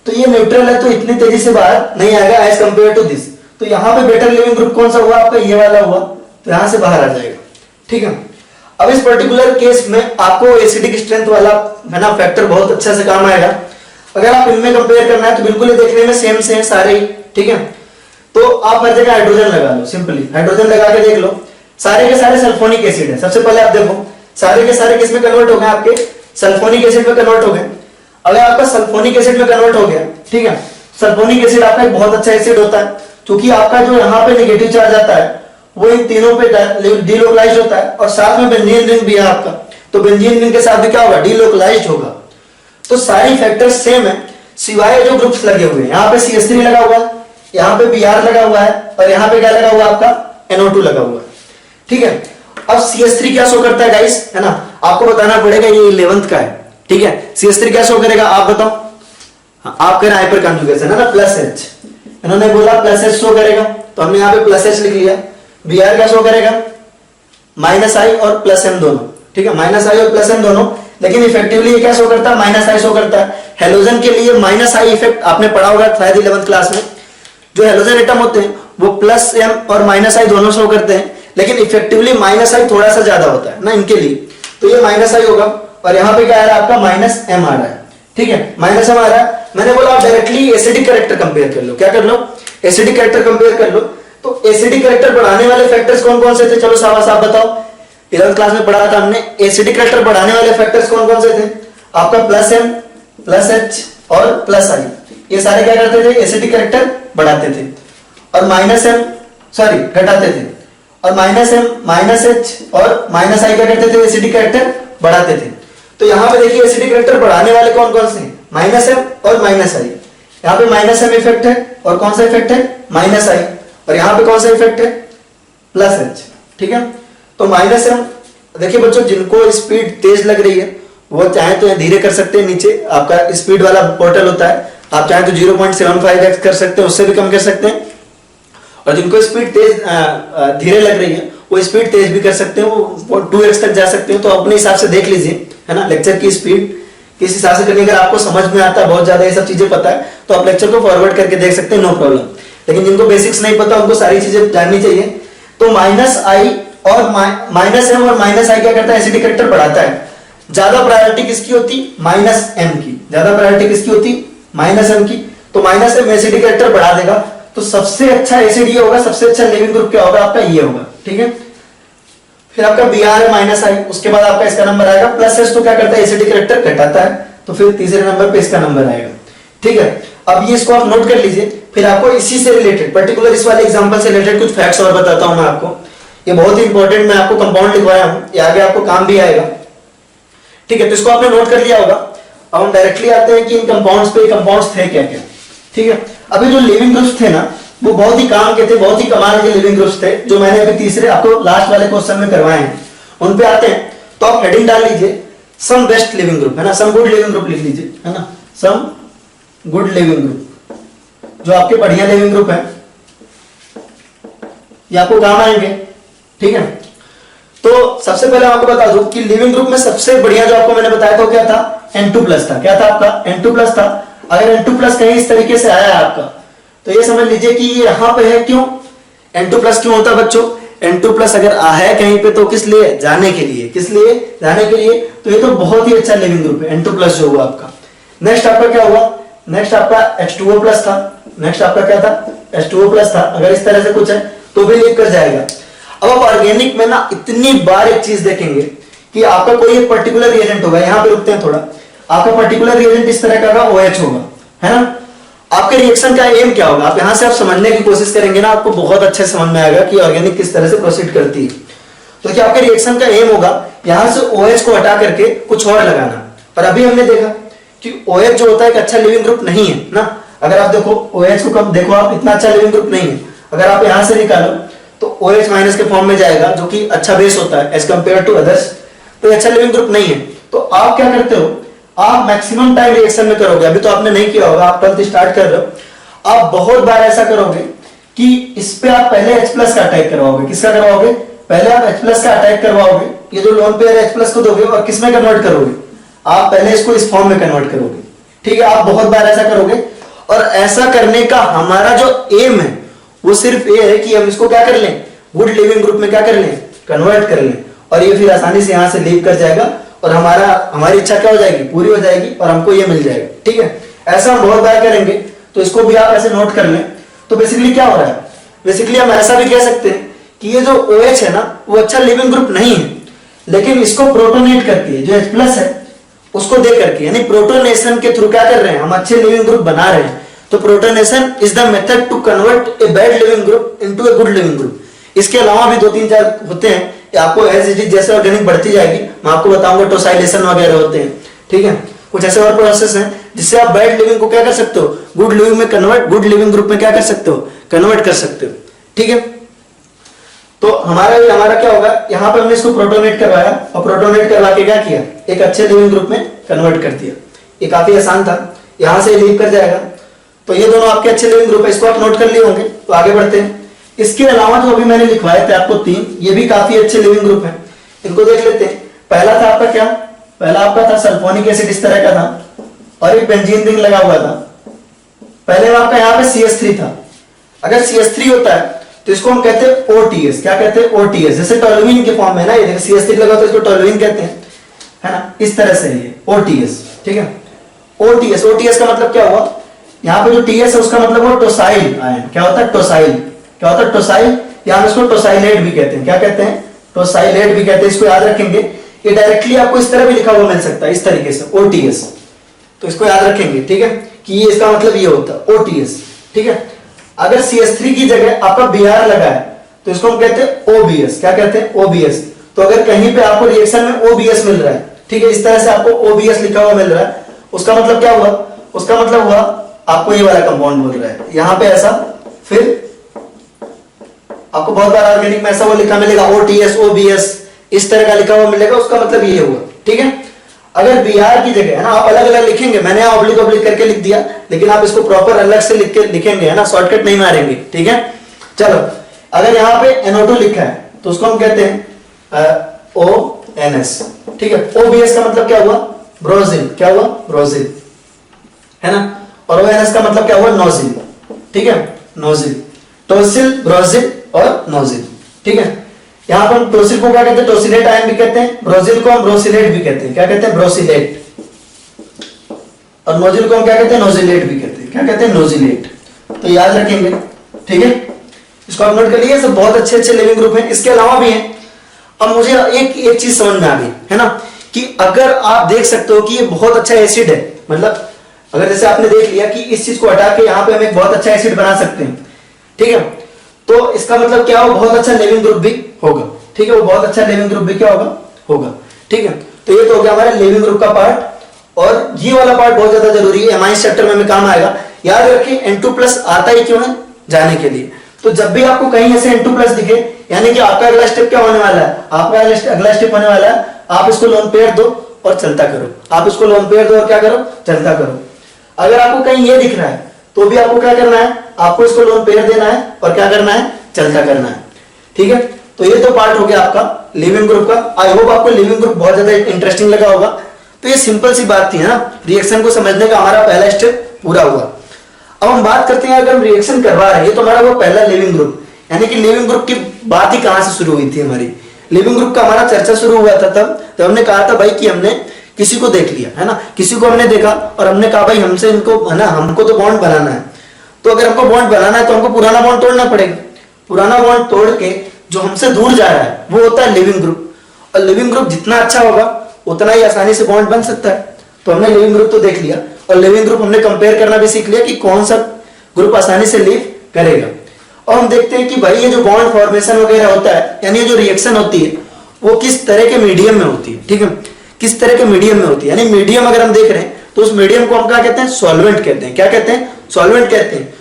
Speaker 1: तो ये न्यूट्रल है तो इतनी तेजी से बाहर नहीं आएगा एज कंपेयर टू दिस। तो यहाँ पे बेटर लिविंग ग्रुप कौन सा हुआ आपका, ये वाला हुआ, तो यहां से बाहर आ जाएगा, ठीक है। अब इस पर्टिकुलर केस में आपको एसिडिक स्ट्रेंथ वाला है ना फैक्टर बहुत अच्छा से काम आएगा। अगर आप इनमें कंपेयर करना है तो बिल्कुल ये देखने में सेम से सारे ही, ठीक है। तो आप हर जगह हाइड्रोजन लगा लो, सिंपली हाइड्रोजन लगा के देख लो, सारे के सारे सल्फोनिक एसिड है। सबसे पहले आप देखो सारे के सारे किस में कन्वर्ट हो गए, आपके सल्फोनिक एसिड में कन्वर्ट हो गए। अगर आपका सल्फोनिक एसिड में कन्वर्ट हो गया, ठीक है, सल्फोनिक एसिड आपका एक बहुत अच्छा एसिड होता है, क्योंकि आपका जो यहाँ पे नेगेटिव चार्ज आता है वो इन तीनों पे डीलोकलाइज्ड होता है और साथ में बेंजीन रिंग भी है आपका, तो बेंजीन रिंग के साथ भी क्या होगा, डीलोकलाइज्ड होगा। तो सारी फैक्टर्स सेम है सिवाय जो ग्रुप्स लगे हुए हैं, यहाँ पे CH3 लगा हुआ है, यहाँ पे Br लगा हुआ है और यहाँ पे क्या लगा हुआ है आपका NO2 लगा हुआ है, ठीक है। अब CH3 क्या शो करता है गाइस, है ना, आपको बताना पड़ेगा, ये 11th का है, ठीक है। CH3 क्या शो करेगा आप बताओ, आप कह रहे हाइपर कॉन्जुगेशन है ना, +H, इन्होंने बोला +H शो करेगा तो हमने यहाँ पे +H लिख लिया। Br क्या शो करेगा, -I और +M दोनों, ठीक है, -I और +M दोनों, लेकिन इफेक्टिवली ये क्या शो करता है, -I शो करता है। हेलोजन के लिए -I इफेक्ट आपने पढ़ा होगा शायद 11th क्लास में, जो हेलोजन एटम होते हैं वो +M और -I दोनों शो करते हैं, लेकिन इफेक्टिवली -I थोड़ा सा ज्यादा होता है ना इनके लिए, तो ये -I होगा और यहाँ पे क्या आ रहा है आपका -M आ रहा है, ठीक है, -M आ रहा है। मैंने बोला आप डायरेक्टली एसिडिक कैरेक्टर कंपेयर कर लो, क्या कर लो, एसिडिक कैरेक्टर कंपेयर कर लो। तो एसिडिक कैरेक्टर बढ़ाने वाले फैक्टर्स कौन कौन से थे, चलो शाबाश आप बताओ, 11th क्लास में पढ़ा था हमने, एसिडिक कैरेक्टर बढ़ाने वाले फैक्टर्स कौन कौन से थे, आपका +M, +H और +I, ये सारे क्या करते थे, एसिडिक कैरेक्टर बढ़ाते थे, और घटाते थे, और -M, -H और -I क्या करते थे, एसिडिक कैरेक्टर बढ़ाते थे। तो यहाँ पे देखिए एसिडिक कैरेक्टर बढ़ाने वाले कौन कौन से, -M और -I, यहाँ पे -M इफेक्ट है और कौन सा इफेक्ट है, -I, और यहाँ पे कौन सा इफेक्ट है, +H, ठीक है। तो -M देखिए बच्चों, जिनको स्पीड तेज लग रही है वो चाहे तो धीरे कर सकते हैं, नीचे आपका स्पीड वाला पोर्टल होता है, आप चाहे तो 0.75x कर सकते हैं, उससे भी कम कर सकते हैं, और जिनको स्पीड तेज धीरे लग रही है वो स्पीड तेज भी कर सकते हैं, वो 2x तक जा सकते हैं। तो अपने हिसाब से देख लीजिए, है ना, लेक्चर की स्पीड किस हिसाब से करनी, अगर आपको समझ में आता है बहुत ज्यादा ये सब चीजें पता है तो आप लेक्चर को फॉरवर्ड करके देख सकते हैं, नो प्रॉब्लम। लेकिन जिनको बेसिक्स नहीं पता उनको सारी चीजें जाननी चाहिए। तो -I और -M और -I क्या करता है, एसिडिक कैरेक्टर बढ़ाता है। ज्यादा प्रायोरिटी किसकी होती, -M की, ज्यादा प्रायोरिटी किसकी होती, -M की। तो -M एसिडिक कैरेक्टर बढ़ा देगा, तो सबसे अच्छा एसिड ये होगा, सबसे अच्छा लिविंग ग्रुप क्या होगा आपका, ये होगा, ठीक है। फिर आपका Br है -I, उसके बाद आपका इसका नंबर आएगा, +H तो क्या करता है, एसिडिक कैरेक्टर घटाता है, तो फिर तीसरे नंबर पे इसका नंबर आएगा, ठीक है। अब ये इसको आप नोट कर लीजिए, फिर आपको इसी से रिलेटेड पर्टिकुलर इस वाले एग्जांपल से रिलेटेड कुछ फैक्ट्स और बताता हूं मैं आपको, ये बहुत ही इंपॉर्टेंट, मैं आपको कंपाउंड लिखवाया हूं, ये आगे आपको काम भी आएगा, ठीक है। तो इसको आपने नोट कर लिया होगा। अब हम डायरेक्टली आते हैं कि इन कंपाउंड्स पे, कंपाउंड्स थे क्या क्या, ठीक है। अभी जो लिविंग ग्रुप्स थे ना वो बहुत ही काम के थे, बहुत ही कमाल के लिविंग ग्रुप्स थे, जो मैंने अभी तीसरे आपको लास्ट वाले क्वेश्चन में करवाए हैं, उन पे आते हैं। तो आप हेडिंग डाल लीजिए सम बेस्ट लिविंग ग्रुप, है ना, सम गुड लिविंग ग्रुप लिख लीजिए, है ना, सम गुड लिविंग ग्रुप, जो आपके बढ़िया लिविंग ग्रुप है ये आपको काम आएंगे, ठीक है। तो सबसे पहले आपको बता दूं कि लिविंग ग्रुप में सबसे बढ़िया जो आपको मैंने बताया था क्या था, N2+ था, क्या था आपका, N2+ था। अगर N2+ कहीं इस तरीके से आया है आपका, तो ये समझ लीजिए कि ये यहां पे है, क्यों N2+ क्यों होता है बच्चों, N2+ अगर है कहीं पे तो किस लिए, जाने के लिए, किस लिए, जाने के लिए। तो ये तो बहुत ही अच्छा लिविंग ग्रुप है N2+ जो हुआ आपका। नेक्स्ट आपका क्या हुआ, नेक्स्ट आपका H2O+ था, नेक्स्ट आपका क्या था, H2O+ था। अगर इस तरह से कुछ है तो भी लीक कर जाएगा। अब आप ऑर्गेनिक में ना इतनी बार एक चीज देखेंगे कि आपका कोई एक पर्टिकुलर रिएजेंट होगा, यहां पे रुकते हैं थोड़ा, आपका पर्टिकुलर रिएजेंट इस तरह का OH होगा, है ना। आपके रिएक्शन का एम क्या होगा, आप यहां से आप समझने की कोशिश करेंगे ना, आपको बहुत अच्छे समझ में आएगा कि ऑर्गेनिक किस तरह से प्रोसीड करती है। तो क्या आपके रिएक्शन का एम होगा यहां से OH को हटा करके कुछ और लगाना। और अभी हमने देखा कि OH जो होता है एक अच्छा लिविंग ग्रुप नहीं है ना। अगर आप देखो OH को कम देखो, आप इतना अच्छा लिविंग ग्रुप नहीं है। अगर आप यहां से निकालो तो OH माइनस के फॉर्म में जाएगा, जो कि अच्छा बेस होता है एज कंपेयर टू अदर्स, तो अच्छा लिविंग ग्रुप नहीं है। तो आप क्या करते हो, आप मैक्सिमम टाइम रिएक्शन में करोगे, अभी तो आपने नहीं किया होगा, आप 12th स्टार्ट कर रहे हो, आप बहुत बार ऐसा करोगे कि इस पे आप पहले H+ का अटैक करवाओगे। किसका करवाओगे, पहले आप H+ का अटैक करवाओगे, ये जो लोन पेयर H+ को दोगे और किस में कन्वर्ट करोगे, आप पहले इसको इस फॉर्म में कन्वर्ट करोगे। ठीक है, आप बहुत बार ऐसा करोगे, और ऐसा करने का हमारा जो एम है वो सिर्फ ये है कि हम इसको क्या कर लें, गुड लिविंग ग्रुप में क्या कर लें, कन्वर्ट कर लें, और ये फिर आसानी से यहां से लीव कर जाएगा और हमारी इच्छा क्या हो जाएगी, पूरी हो जाएगी और हमको ये मिल जाएगा। ठीक है, ऐसा हम बहुत बार करेंगे, तो इसको भी आप ऐसे नोट कर लें। तो बेसिकली क्या हो रहा है, बेसिकली हम ऐसा भी कह सकते हैं कि ये जो OH है ना, वो अच्छा लिविंग ग्रुप नहीं है, लेकिन इसको प्रोटोनेट करके जो H+ है उसको दे करके, यानी प्रोटोनेशन के थ्रू क्या कर रहे हैं, हम अच्छे लिविंग ग्रुप बना रहे हैं। तो protonation is the method to convert a bad leaving group into a good leaving group. इसके अलावा भी 2-3-4 होते हैं, आपको एज इट इज जैसे ऑर्गेनिक बढ़ती जाएगी मैं आपको बताऊंगा, टोसाइलेशन वगैरह होते हैं। ठीक है, कुछ ऐसे और प्रोसेस हैं जिससे आप बैड लिविंग को क्या कर सकते हो, गुड लिविंग में कन्वर्ट, गुड लिविंग ग्रुप में क्या कर सकते हो, कन्वर्ट कर सकते हो। ठीक है, तो हमारा क्या होगा, यहाँ पे हमने इसको प्रोटोनेट करवाया और प्रोटोनेट करवा के क्या किया, एक अच्छे लिविंग ग्रुप में कन्वर्ट कर दिया। ये काफी आसान था, यहां से लीव कर जाएगा। तो ये दोनों आपके अच्छे लिविंग ग्रुप है, इसको आप नोट कर लिए होंगे। तो आगे बढ़ते हैं। इसके अलावा जो अभी मैंने लिखवाए थे आपको 3, ये भी काफी अच्छे लिविंग ग्रुप हैं, इनको देख लेते हैं। पहला था आपका क्या, पहला आपका था सल्फोनिक एसिड, इस तरह का था और एक बेंजीन रिंग लगा हुआ था। पहले आपका यहाँ पे CH3 था। अगर CH3 होता है तो इसको हम कहते हैं OTS। क्या कहते हैं, OTS, जैसे टोल्यूइन के फॉर्म में ना, ये देखो CH3 लगा तो इसको टोल्यूइन कहते हैं, है ना, इस तरह से ये OTS। ठीक है, OTS का मतलब क्या हुआ, यहाँ पे जो TS है उसका मतलब वो टोसाइल आयन। क्या होता है, टोसाइल, क्या होता है, टोसाइल, या हम इसको टोसाइलेट भी कहते हैं। क्या कहते हैं, टोसाइलेट भी कहते हैं। इसको याद रखेंगे, ये डायरेक्टली आपको इस तरह भी लिखा हुआ मिल सकता है, इस तरीके से OTS, तो इसको याद रखेंगे। ठीक है, कि ये इसका मतलब ये होता है OTS। ठीक है, अगर CH3 की जगह आपका Br लगा है तो इसको हम कहते हैं OBS। क्या कहते हैं, OBS। तो अगर कहीं पे आपको रिएक्शन में OBS मिल रहा है, ठीक है, इस तरह से आपको OBS लिखा हुआ मिल रहा है, उसका मतलब क्या हुआ, उसका मतलब हुआ आपको ये वाला कंपाउंड बोल रहा है यहां पे ऐसा। फिर आपको बहुत बार ऑर्गेनिक में ऐसा वो लिखा मिलेगा OTS, OBS, इस तरह का लिखा हुआ मिलेगा, उसका मतलब ये हुआ। ठीक है, अगर Br की जगह, है ना, आप अलग अलग लिखेंगे, मैंने यहाँ ऑब्लिक ऑब्लिक करके लिख दिया, लेकिन आप इसको प्रॉपर अलग से लिख के लिखेंगे, है ना, शॉर्टकट नहीं मारेंगे। ठीक है, चलो, अगर यहाँ पे NO2 लिखा है तो उसको हम कहते हैं ONS। ठीक है, OBS का मतलब क्या हुआ, ब्रोजिल। क्या हुआ, ब्रोजिल, है ना, और ONS का मतलब क्या हुआ, नोजिल। ठीक है, नोजिल, टोसिल, ब्रोजिल और नोजिल। ठीक है, यहां पर टोसिल को क्या कहते हैं, टोसिलेट आयन भी कहते हैं, ब्रोजिल को हम ब्रोसिलेट भी कहते हैं। क्या कहते हैं, ब्रोसिलेट, और नोजिल को हम क्या कहते हैं, नोजिलेट भी कहते हैं। क्या कहते हैं, नोजिलेट। तो याद रखेंगे। ठीक है, इसको आप नोट कर लीजिए, सब बहुत अच्छे अच्छे लिविंग ग्रुप हैं। इसके अलावा भी हैं। अब मुझे एक चीज समझ में आ गई, है ना, कि अगर आप देख सकते हो कि ये बहुत अच्छा एसिड है, मतलब अगर जैसे आपने देख लिया कि इस चीज को हटा के यहाँ पे हम एक बहुत अच्छा एसिड बना सकते हैं, ठीक है, तो इसका मतलब क्या हो, बहुत अच्छा लिविंग ग्रुप भी होगा। ठीक है, वो बहुत अच्छा लिविंग ग्रुप भी क्या होगा। ठीक है, तो ये तो हो गया हमारा लिविंग ग्रुप का पार्ट, और ये वाला पार्ट बहुत ज्यादा जरूरी है, एमाइन चैप्टर में हमें काम आएगा। याद रखिए N2+ आता ही क्यों है, जाने के लिए। तो जब भी आपको कहीं ऐसे N2+ दिखे, यानी कि आपका अगला स्टेप क्या होने वाला है, आपका अगला स्टेप होने वाला है, आप इसको लोन पेयर दो और चलता करो। आप इसको लोन पेयर दो और क्या करो, चलता करो। अगर आपको कहीं ये दिख रहा है तो भी आपको क्या करना है, आपको इसको लोन पेयर देना है और क्या करना है, चलता करना है। ठीक है, तो ये तो पार्ट हो गया आपका लिविंग ग्रुप का। आई होप आपको लिविंग ग्रुप बहुत ज्यादा इंटरेस्टिंग लगा होगा। तो ये सिंपल सी बात थी ना, रिएक्शन को समझने का हमारा पहला स्टेप पूरा हुआ। अब हम बात करते हैं, अगर हम रिएक्शन करवा रहे हैं तो हमारा वो पहला लिविंग ग्रुप, यानी कि लिविंग ग्रुप की बात ही कहां से शुरू हुई थी हमारी। लिविंग ग्रुप का हमारा चर्चा शुरू हुआ था तब हमने कहा था भाई कि हमने किसी को देख लिया, है ना, किसी को हमने देखा और हमने कहा भाई हमसे इनको, है ना, हमको तो बॉन्ड बनाना है। तो अगर हमको बॉन्ड बनाना है तो हमको पुराना बॉन्ड तोड़ना पड़ेगा। पुराना बॉन्ड तोड़ के जो हमसे दूर जा रहा है वो होता है लिविंग ग्रुप, और लिविंग ग्रुप जितना अच्छा होगा उतना ही आसानी से बॉन्ड बन सकता है। तो हमने लिविंग ग्रुप तो देख लिया, और लिविंग ग्रुप हमने कंपेयर करना भी सीख लिया कि कौन सा ग्रुप आसानी से लीव करेगा। और हम देखते हैं कि भाई ये जो बॉन्ड फॉर्मेशन वगैरह होता है, यानी ये जो रिएक्शन होती है वो किस तरह के मीडियम में होती है। ठीक है, किस तरह के मीडियम में होती है, यानी मीडियम अगर हम देख रहे हैं तो उस मीडियम को हम क्या कहते हैं, सॉल्वेंट कहते हैं। क्या कहते हैं, सॉल्वेंट कहते हैं।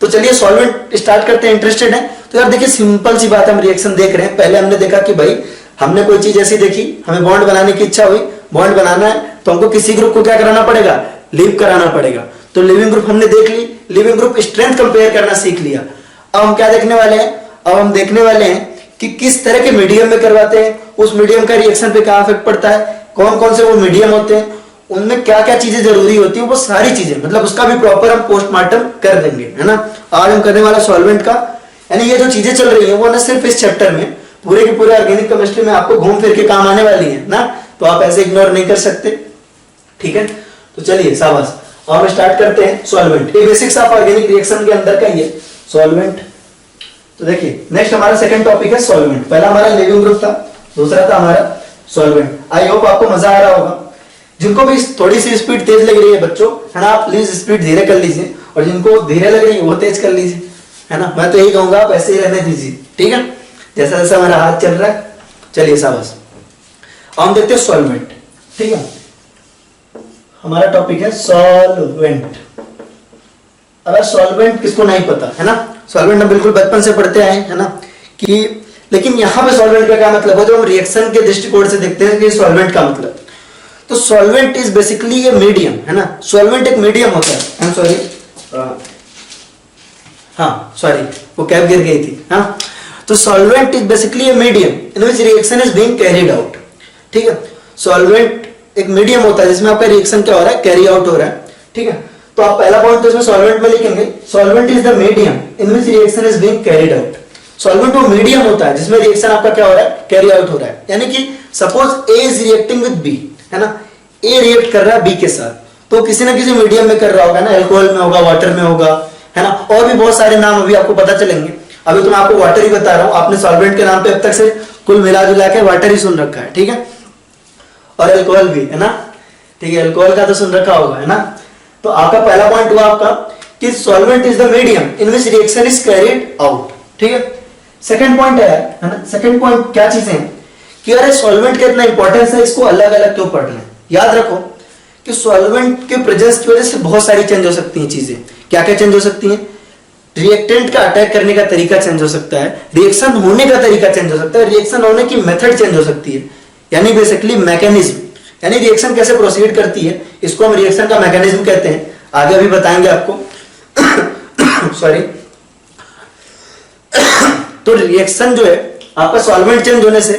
Speaker 1: तो चलिए सॉल्वेंट स्टार्ट करते हैं। इंटरेस्टेड है तो यार देखिए सिंपल सी बात, हम रिएक्शन देख रहे हैं। पहले हमने देखा कि भाई हमने कोई चीज ऐसी देखी, हमें बॉन्ड बनाने की इच्छा हुई, बॉन्ड बनाना है तो हमको किसी ग्रुप को क्या कराना पड़ेगा, लीव कराना पड़ेगा। तो लिविंग ग्रुप हमने देख ली, लिविंग ग्रुप स्ट्रेंथ कंपेयर करना सीख लिया। अब हम क्या देखने वाले हैं, अब हम देखने वाले हैं कि किस तरह के मीडियम में करवाते हैं, उस मीडियम का रिएक्शन पे क्या इफेक्ट पड़ता है, कौन कौन से वो मीडियम होते हैं, उनमें क्या क्या चीजें जरूरी होती है, वो सारी चीजें मतलब उसका भी प्रॉपर हम पोस्टमार्टम कर देंगे, है ना। आज हम करने वाला सॉल्वेंट का, यानी ये जो चीजें चल रही है वो ना सिर्फ इस चैप्टर में, पूरे के पूरे ऑर्गेनिक केमिस्ट्री में आपको घूम फिर के काम आने वाली है ना, तो आप ऐसे इग्नोर नहीं कर सकते, ठीक है। तो चलिए शाबाश, और हम स्टार्ट करते हैं सॉल्वेंट। ये बेसिक्स ऑफ ऑर्गेनिक रिएक्शन के अंदर का ही है सॉल्वेंट। तो देखिए नेक्स्ट हमारा सेकंड टॉपिक है सॉल्वेंट। पहला हमारा लिविंग ग्रुप था, दूसरा था हमारा सॉल्वेंट। आई होप आपको मजा आ रहा होगा। जिनको भी थोड़ी सी स्पीड तेज लग रही है बच्चों, है ना, आप प्लीज स्पीड धीरे कर लीजिए, और जिनको धीरे लग रही है वो तेज कर लीजिए, है ना। मैं तो यही कहूंगा आप ऐसे ही रहने दीजिए, ठीक है, जैसा जैसा हमारा हाथ चल रहा है। चलिए शाबाश, अब हम देखते हैं सॉल्वेंट, ठीक है। हमारा टॉपिक है सॉल्वेंट। अगर सॉल्वेंट किसको नहीं पता, है ना, सॉल्वेंट हम बिल्कुल बचपन से पढ़ते आए, है ना, कि लेकिन यहां पे सॉल्वेंट का क्या मतलब है, जो हम रिएक्शन के दृष्टिकोण से देखते हैं कि सॉल्वेंट का मतलब, तो solvent is basically a medium, है ना। सॉल्वेंट एक मीडियम होता है, आई एम सॉरी, हाँ सॉरी वो कैप गिर गई थी, हाँ। तो solvent is basically a medium in which reaction is being carried out, ठीक है। सॉल्वेंट एक मीडियम होता है जिसमें आपका रिएक्शन क्या हो रहा है, कैरी आउट हो रहा है, ठीक है। तो आप पहला पॉइंट तो इसमें सॉल्वेंट में लिखेंगे, solvent is the medium in which reaction is being carried out. Solvent वो मीडियम होता है जिसमें रिएक्शन आपका क्या हो रहा है, कैरी आउट हो रहा है। यानी कि suppose A is reacting with B, है ना, ए रिएक्ट कर रहा है बी के साथ, तो किसी ना किसी मीडियम में कर रहा होगा ना, अल्कोहल में होगा, वाटर में होगा, है ना, और भी बहुत सारे नाम अभी आपको पता चलेंगे। अभी तो मैं आपको वाटर ही बता रहा हूं, आपने सॉल्वेंट के नाम पे अब तक से कुल मिला जुला के वाटर ही सुन रखा है, ठीक है, और अल्कोहल भी, है ना, ठीक है, अल्कोहल का तो सुन रखा होगा, है ना। तो आपका पहला पॉइंट हुआ आपका कि solvent is the medium in which reaction is carried out, ठीक है। सेकंड पॉइंट है ना, सेकंड पॉइंट क्या चीजें हैं कि अरे सॉल्वेंट का इतना इंपॉर्टेंस है, इसको अलग अलग क्यों पढ़ रहे हैं। याद रखो कि सॉल्वेंट के प्रेजेंस की वजह से बहुत सारी चेंज हो सकती हैं चीजें। क्या क्या चेंज हो सकती हैं, रिएक्टेंट का अटैक करने का तरीका चेंज हो सकता है, रिएक्शन होने का तरीका चेंज हो सकता है, रिएक्शन होने की मेथड चेंज हो सकती है, यानी बेसिकली मैकेनिज्म, यानी रिएक्शन कैसे प्रोसीड करती है, इसको हम रिएक्शन का मैकेनिज्म कहते हैं। आगे अभी बताएंगे आपको सॉरी। तो रिएक्शन जो है आपका सॉल्वेंट चेंज होने से,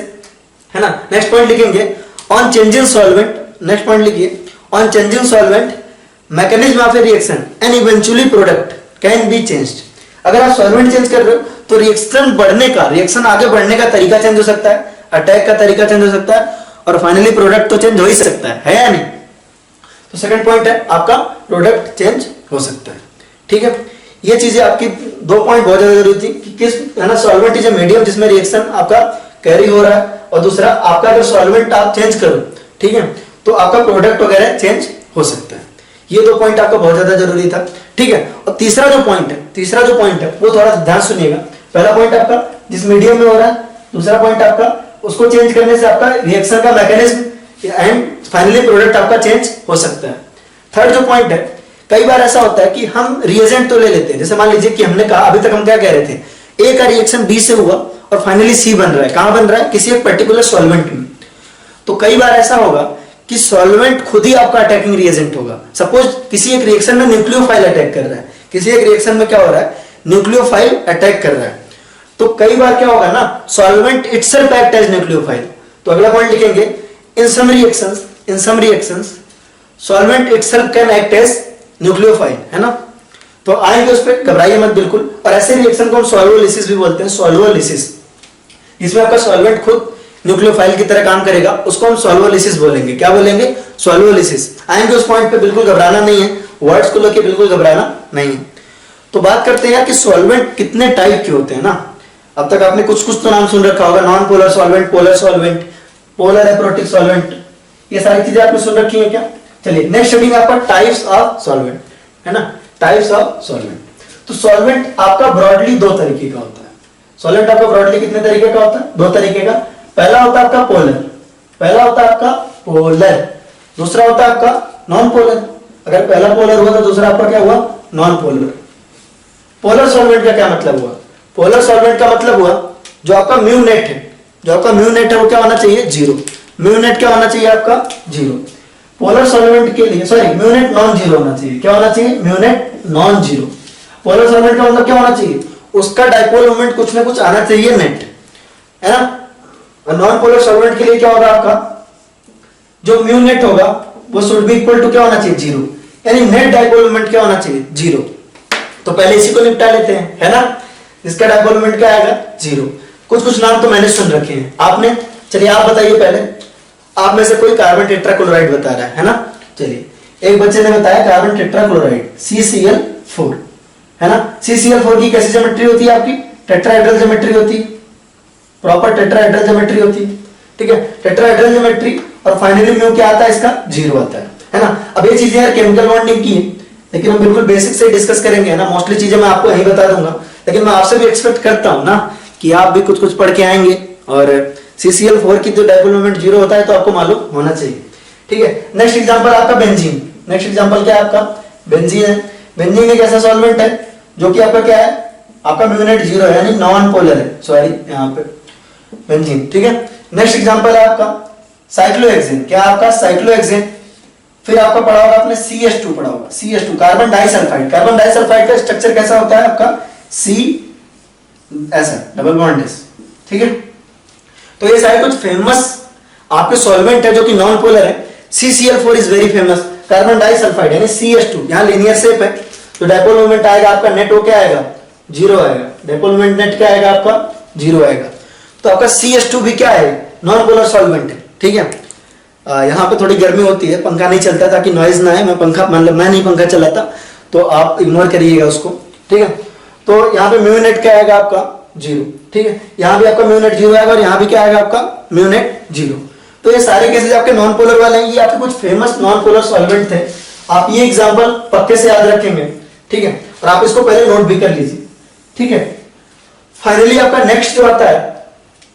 Speaker 1: है ना। नेक्स्ट पॉइंट लिखेंगे on changing solvent, next point लिखिए on changing solvent mechanism of a reaction and eventually product can be changed. अगर आप सॉल्वेंट चेंज कर रहे हो तो रिएक्शन बढ़ने का, रिएक्शन आगे बढ़ने का तरीका चेंज हो सकता है, अटैक का तरीका चेंज हो सकता है, और फाइनली प्रोडक्ट तो चेंज हो ही सकता है या नहीं। तो सेकंड पॉइंट है आपका प्रोडक्ट चेंज हो सकता है, ठीक है। ये चीजें आपकी दो पॉइंट बहुत ज्यादा जरूरी थी कि किस, है ना, सॉल्वेंट इज ए मीडियम जिसमें रिएक्शन आपका कैरी हो रहा है, और दूसरा आपका अगर सॉल्वेंट आप चेंज करो, ठीक है, तो आपका प्रोडक्ट वगैरह चेंज हो सकता है। ये दो पॉइंट आपका बहुत ज्यादा जरूरी था, ठीक है। और तीसरा जो पॉइंट है वो थोड़ा ध्यान सुनिएगा। पहला पॉइंट आपका जिस मीडियम में हो रहा है, दूसरा पॉइंट आपका उसको चेंज करने से आपका रिएक्शन का मैकेनिज्म एंड फाइनली प्रोडक्ट आपका चेंज हो सकता है। थर्ड जो पॉइंट है, कई बार ऐसा होता है कि हम रिएजेंट तो ले लेते हैं, जैसे मान लीजिए कि हमने कहा अभी तक हम क्या कह रहे थे, ए का रिएक्शन बी से हुआ और फाइनली सी बन रहा है। कहां बन रहा है, किसी एक पर्टिकुलर सॉल्वेंट में। तो कई बार ऐसा होगा कि सॉल्वेंट खुद ही आपका अटैकिंग रिएजेंट होगा। सपोज किसी एक रिएक्शन में न्यूक्लियोफाइल अटैक कर रहा है, किसी एक रिएक्शन में क्या हो रहा है, न्यूक्लियोफाइल अटैक कर रहा है। तो कई बार क्या होगा ना, solvent itself act as nucleophile. तो अगला पॉइंट लिखेंगे in some reactions solvent itself can act as nucleophile, है ना। तो आएंगे उस पर, घबराइए मत बिल्कुल। और ऐसे रिएक्शन को हम सॉल्वोलिसिस भी बोलते हैं, सॉल्वोलिसिस, इसमें आपका सॉल्वेंट खुद न्यूक्लियोफाइल की तरह काम करेगा, उसको हम सॉल्वोलिसिस बोलेंगे। क्या बोलेंगे, सॉल्वोलिसिस। आएंगे उस पॉइंट पे, बिल्कुल घबराना नहीं है, वर्ड्स को लेकर बिल्कुल घबराना नहीं है। तो बात करते हैं कि सॉल्वेंट कितने टाइप के होते हैं ना। अब तक आपने कुछ कुछ तो नाम सुन रखा होगा, non polar solvent, polar solvent, polar aprotic solvent, ये सारी चीजें आपने सुन रखी है क्या। चलिए नेक्स्ट स्टडी में आपका टाइप्स ऑफ सॉल्वेंट, है ना, टाइप्स ऑफ सॉल्वेंट। तो सॉल्वेंट आपका ब्रॉडली दो तरीके का होता है। सॉल्वेंट आपका ब्रॉडली कितने तरीके का होता है, दो तरीके का। पहला होता है आपका पोलर, दूसरा होता है आपका नॉन पोलर। अगर पहला पोलर हुआ तो दूसरा आपका क्या हुआ, नॉन पोलर। पोलर सॉल्वेंट का क्या मतलब हुआ? पोलर सॉल्वेंट का मतलब हुआ जो आपका म्यू नेट है, जो आपका म्यू नेट है वो क्या होना चाहिए? जीरो। म्यू नेट क्या होना चाहिए आपका? जीरो। पोलर सॉल्वेंट के लिए sorry mu net non zero होना चाहिए। क्या होना चाहिए? Mu net non zero. Polar solvent का मतलब क्या होना चाहिए? उसका डाइपोल मोमेंट कुछ ना कुछ आना चाहिए नेट, है ना। नॉन पोलर सॉल्वेंट के लिए क्या होगा आपका? जो म्यू नेट होगा वो शुड बी इक्वल टू क्या होना चाहिए? जीरो। यानी नेट डाइपोल मोमेंट क्या होना चाहिए? जीरो। तो पहले इसी को निपटा लेते हैं, है ना। इसका डाइपोल मोमेंट क्या आएगा? जीरो। कुछ नाम तो मैंने सुन रखे हैं आपने। चलिए आप बताइए पहले, आप में से कोई कार्बन टेट्राक्लोराइड बता रहा है ना। चलिए एक बच्चे ने बताया कार्बन टेट्राक्लोराइड CCl4, है ना। CCl4 की कैसी ज्योमेट्री होती है आपकी? टेट्राहेड्रल ज्योमेट्री होती है, प्रॉपर टेट्राहेड्रल ज्योमेट्री होती है, ठीक है। टेट्राहेड्रल ज्योमेट्री और फाइनली म्यू क्या आता है इसका? जीरो आता है ना। अब ये चीजें यार केमिकल बॉन्डिंग की है, लेकिन हम बिल्कुल बेसिक से डिस्कस करेंगे, है ना। मोस्टली चीजें मैं आपको यही बता दूंगा, लेकिन मैं आपसे भी एक्सपेक्ट करता हूं ना कि आप भी कुछ पढ़ के आएंगे। और CCl4 की जो डाइपोल मोमेंट जीरो होता है तो आपको मालूम होना चाहिए, ठीक है। नेक्स्ट एग्जांपल आपका बेंजीन। नेक्स्ट एग्जांपल क्या है आपका? बेंजीन है। बेंजीन एक ऐसा सॉल्वेंट है जो कि आपका क्या है? आपका म्यू नेट जीरो है, यानी नॉन पोलर है, सॉरी यहाँ पे बेंजीन, ठीक है। नेक्स्ट एग्जांपल है आपका साइक्लोहेक्सेन। क्या आपका? साइक्लोहेक्सेन। फिर आपका पढ़ा होगा आपने CH2 पढ़ा होगा, CH2 carbon disulphide. Carbon disulphide का स्ट्रक्चर कैसा होता है आपका? C ऐसा डबल बॉन्ड एस, ठीक है। तो ये सारे कुछ फेमस आपके सॉल्वेंट है जो कि नॉन पोलर है। CCl4 is very famous. Carbon disulphide यानी CH2, यहाँ लीनियर शेप है, तो डाइपोल मोमेंट आएगा आपका नेट वो क्या आएगा? जीरो आएगा। डाइपोल मोमेंट नेट क्या आएगा आपका? जीरो आएगा। तो आपका CH2 भी क्या है? नॉन पोलर सॉल्वेंट है, ठीक है। यहाँ पे थोड़ी गर्मी होती है, पंखा नहीं चलता ताकि नॉइज ना आए। मैं नहीं पंखा चलाता, तो आप इग्नोर करिएगा उसको, ठीक है। तो यहाँ पे म्यू नेट क्या आएगा आपका? जीरो, ठीक है। यहाँ भी आपका म्यू नेट जीरो आएगा और यहाँ भी क्या आएगा आपका? Mu net zero. तो ये सारे केसेस आपके नॉन पोलर वाले हैं। ये आपके कुछ फेमस नॉन पोलर सॉल्वेंट थे। आप ये एग्जांपल पक्के से याद रखेंगे, ठीक है। और आप इसको पहले नोट भी कर लीजिए, ठीक है। फाइनली आपका नेक्स्ट जो आता है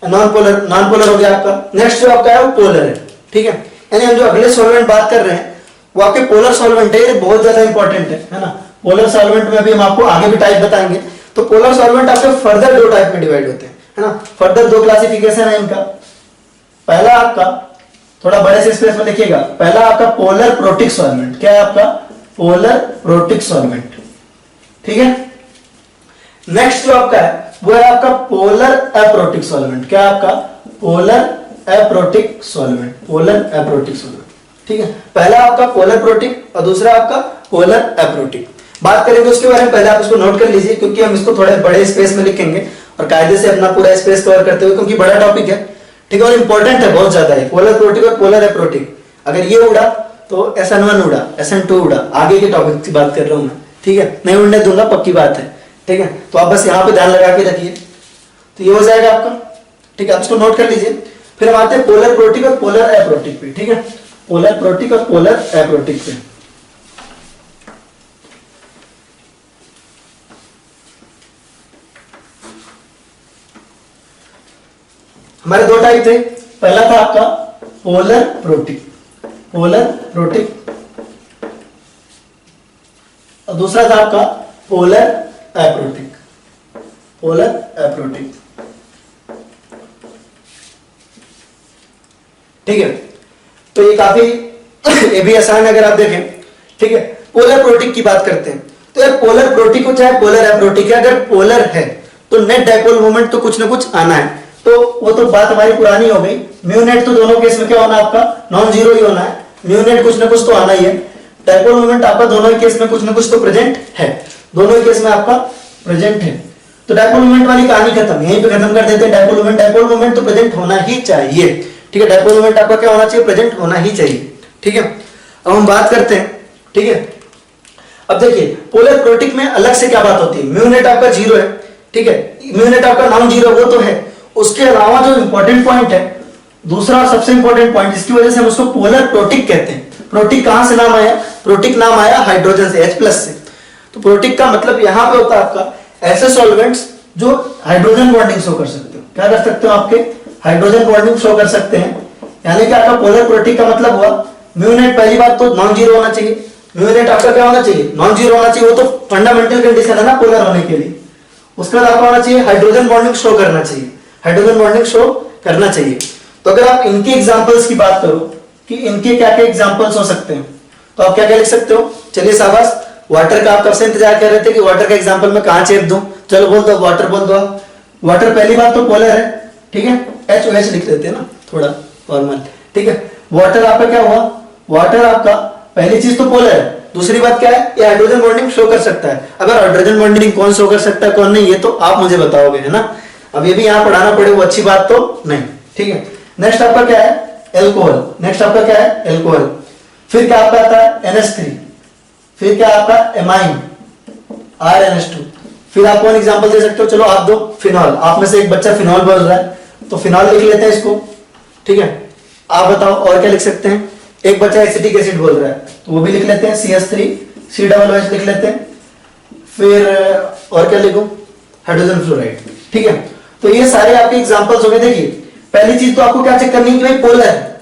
Speaker 1: नॉन पोलर हो गया आपका। नेक्स्ट जो आपका है वो पोलर है, ठीक है। यानी हम जो अगले सॉल्वेंट बात कर रहे हैं वो आपके पोलर सॉल्वेंट है। ये बहुत ज्यादा इंपॉर्टेंट है ना। पोलर सॉल्वेंट में भी हम आपको आगे भी टाइप बताएंगे। तो पोलर सॉल्वेंट आपके फर्दर दो टाइप में डिवाइड होते हैं, है ना। फर्दर दो क्लासिफिकेशन है इनका। पहला आपका थोड़ा बड़े से स्पेस में लिखिएगा, पहला आपका पोलर प्रोटिक सॉल्वेंट। क्या है आपका? पोलर प्रोटिक सॉल्वेंट, ठीक है। नेक्स्ट जो आपका है वो है आपका पोलर एप्रोटिक सॉल्वेंट। क्या है आपका? Polar aprotic solvent. Polar aprotic solvent, ठीक है। पहला आपका पोलर प्रोटिक और दूसरा आपका पोलर एप्रोटिक। बात करेंगे उसके बारे में, पहले आप इसको नोट कर लीजिए क्योंकि हम इसको थोड़े बड़े स्पेस में लिखेंगे और कायदे से अपना पूरा स्पेस कवर करते हुए, क्योंकि बड़ा टॉपिक है, ठीक है। और इंपॉर्टेंट है बहुत ज्यादा है। पोलर प्रोटिक और पोलर एप्रोटिक, अगर ये उड़ा तो SN1 उड़ा, SN2 उड़ा, आगे के टॉपिक की बात कर रहा हूं मैं, ठीक है। नहीं उड़ने दूंगा, पक्की बात है, ठीक है। तो आप बस यहाँ पे ध्यान लगा के रखिए, तो ये हो जाएगा आपका, ठीक है। आप इसको नोट कर लीजिए। फिर हम आते हैं पोलर प्रोटिक और पोलर एप्रोटिक पे, ठीक है। पोलर प्रोटिक और पोलर एप्रोटिक पे हमारे दो टाइप थे। पहला था आपका पोलर प्रोटिक, पोलर प्रोटिक, और दूसरा था आपका पोलर एप्रोटिक, पोलर एप्रोटिक, ठीक है। तो ये काफी ये भी आसान है अगर आप देखें, ठीक है। पोलर प्रोटिक की बात करते हैं तो यार पोलर प्रोटिक हो चाहे पोलर एप्रोटिक है, अगर पोलर है तो नेट डाइपोल मोमेंट तो कुछ ना कुछ आना है। तो वो तो बात हमारी पुरानी हो गई। म्यू नेट तो दोनों केस में क्या होना है आपका? नॉन जीरो ही होना है। म्यू नेट कुछ ना कुछ तो आना ही है। डाइपोल मोमेंट आपका दोनों ही केस में कुछ ना कुछ तो प्रेजेंट है, दोनों ही केस में आपका प्रेजेंट है। तो डाइपोल मोमेंट वाली कहानी खत्म, यहीं पे खत्म कर देते हैं। डाइपोल मोमेंट तो प्रेजेंट होना ही चाहिए, ठीक है। डाइपोल मोमेंट आपका क्या होना चाहिए? प्रेजेंट होना ही चाहिए, ठीक है। अब हम बात करते हैं, ठीक है। अब देखिए पोलर प्रोटिक में अलग से क्या बात होती है? म्यू नेट आपका जीरो है, ठीक है। म्यू नेट आपका नॉन जीरो वो तो है, उसके अलावा जो इंपॉर्टेंट पॉइंट है, दूसरा और सबसे इंपॉर्टेंट पॉइंट जिसकी वजह से हम उसको पोलर प्रोटिक कहते हैं। प्रोटिक कहां से नाम आया? प्रोटिक नाम आया हाइड्रोजन से, H+ से। तो प्रोटिक का मतलब यहां पे होता है आपका ऐसे सॉल्वेंट्स जो हाइड्रोजन बॉन्डिंग शो कर सकते हो। क्या कर सकते हो? आपके हाइड्रोजन बॉन्डिंग शो कर सकते हैं। यानी कि आपका पोलर प्रोटिक का मतलब हुआ म्यू नेट पहली बात तो नॉन जीरो होना चाहिए, म्यू नेट आपका क्या होना चाहिए, नॉन जीरो होना चाहिए, वो तो फंडामेंटल कंडीशन है ना पोलर होने के लिए। उसके बाद आपका होना चाहिए हाइड्रोजन बॉन्डिंग शो करना चाहिए, हाइड्रोजन बॉन्डिंग शो करना चाहिए। तो अगर आप इनके एग्जांपल्स की बात करो कि इनके क्या क्या एग्जांपल्स हो सकते हैं, तो आप क्या क्या लिख सकते हो। चलिए शाबाश, वाटर का आप कब से इंतजार कर रहे थे कि वाटर का एग्जांपल मैं कहां चेप दूं, चलो बोल दो वाटर, बोल दो। वाटर पहली बात तो पोलर है, ठीक है, HOH लिख देते हैं ना थोड़ा फॉर्मल, ठीक है। वाटर आपका क्या हुआ, वाटर आपका पहली चीज तो पोलर है, दूसरी बात क्या है, ये हाइड्रोजन बॉन्डिंग शो कर सकता है। अगर हाइड्रोजन बॉन्डिंग कौन शो कर सकता है कौन नहीं, ये तो आप मुझे बताओगे, है ना। अब ये भी यहाँ पढ़ाना पड़े वो अच्छी बात तो नहीं, ठीक है। नेक्स्ट आपका क्या है, एल्कोहल। नेक्स्ट आपका क्या है, एल्कोहल। फिर क्या आपका आता है NH3, फिर क्या आपका एमाइन RNH2। फिर आप कौन एग्जांपल दे सकते हो, चलो आप दो। फिनॉल, आप में से एक बच्चा फिनॉल बोल रहा है तो फिनॉल लिख लेते हैं इसको, ठीक है। आप बताओ और क्या लिख सकते हैं। एक बच्चा एसिटिक एसिड बोल रहा है तो वो भी लिख लेते हैं, CH3COOH लिख लेते हैं। फिर और क्या लिखूं, हाइड्रोजन फ्लोराइड, ठीक है। तो ये सारे आपके एग्जांपल्स हो गए। देखिए पहली चीज तो आपको क्या चेक करनी है कि भाई पोलर है,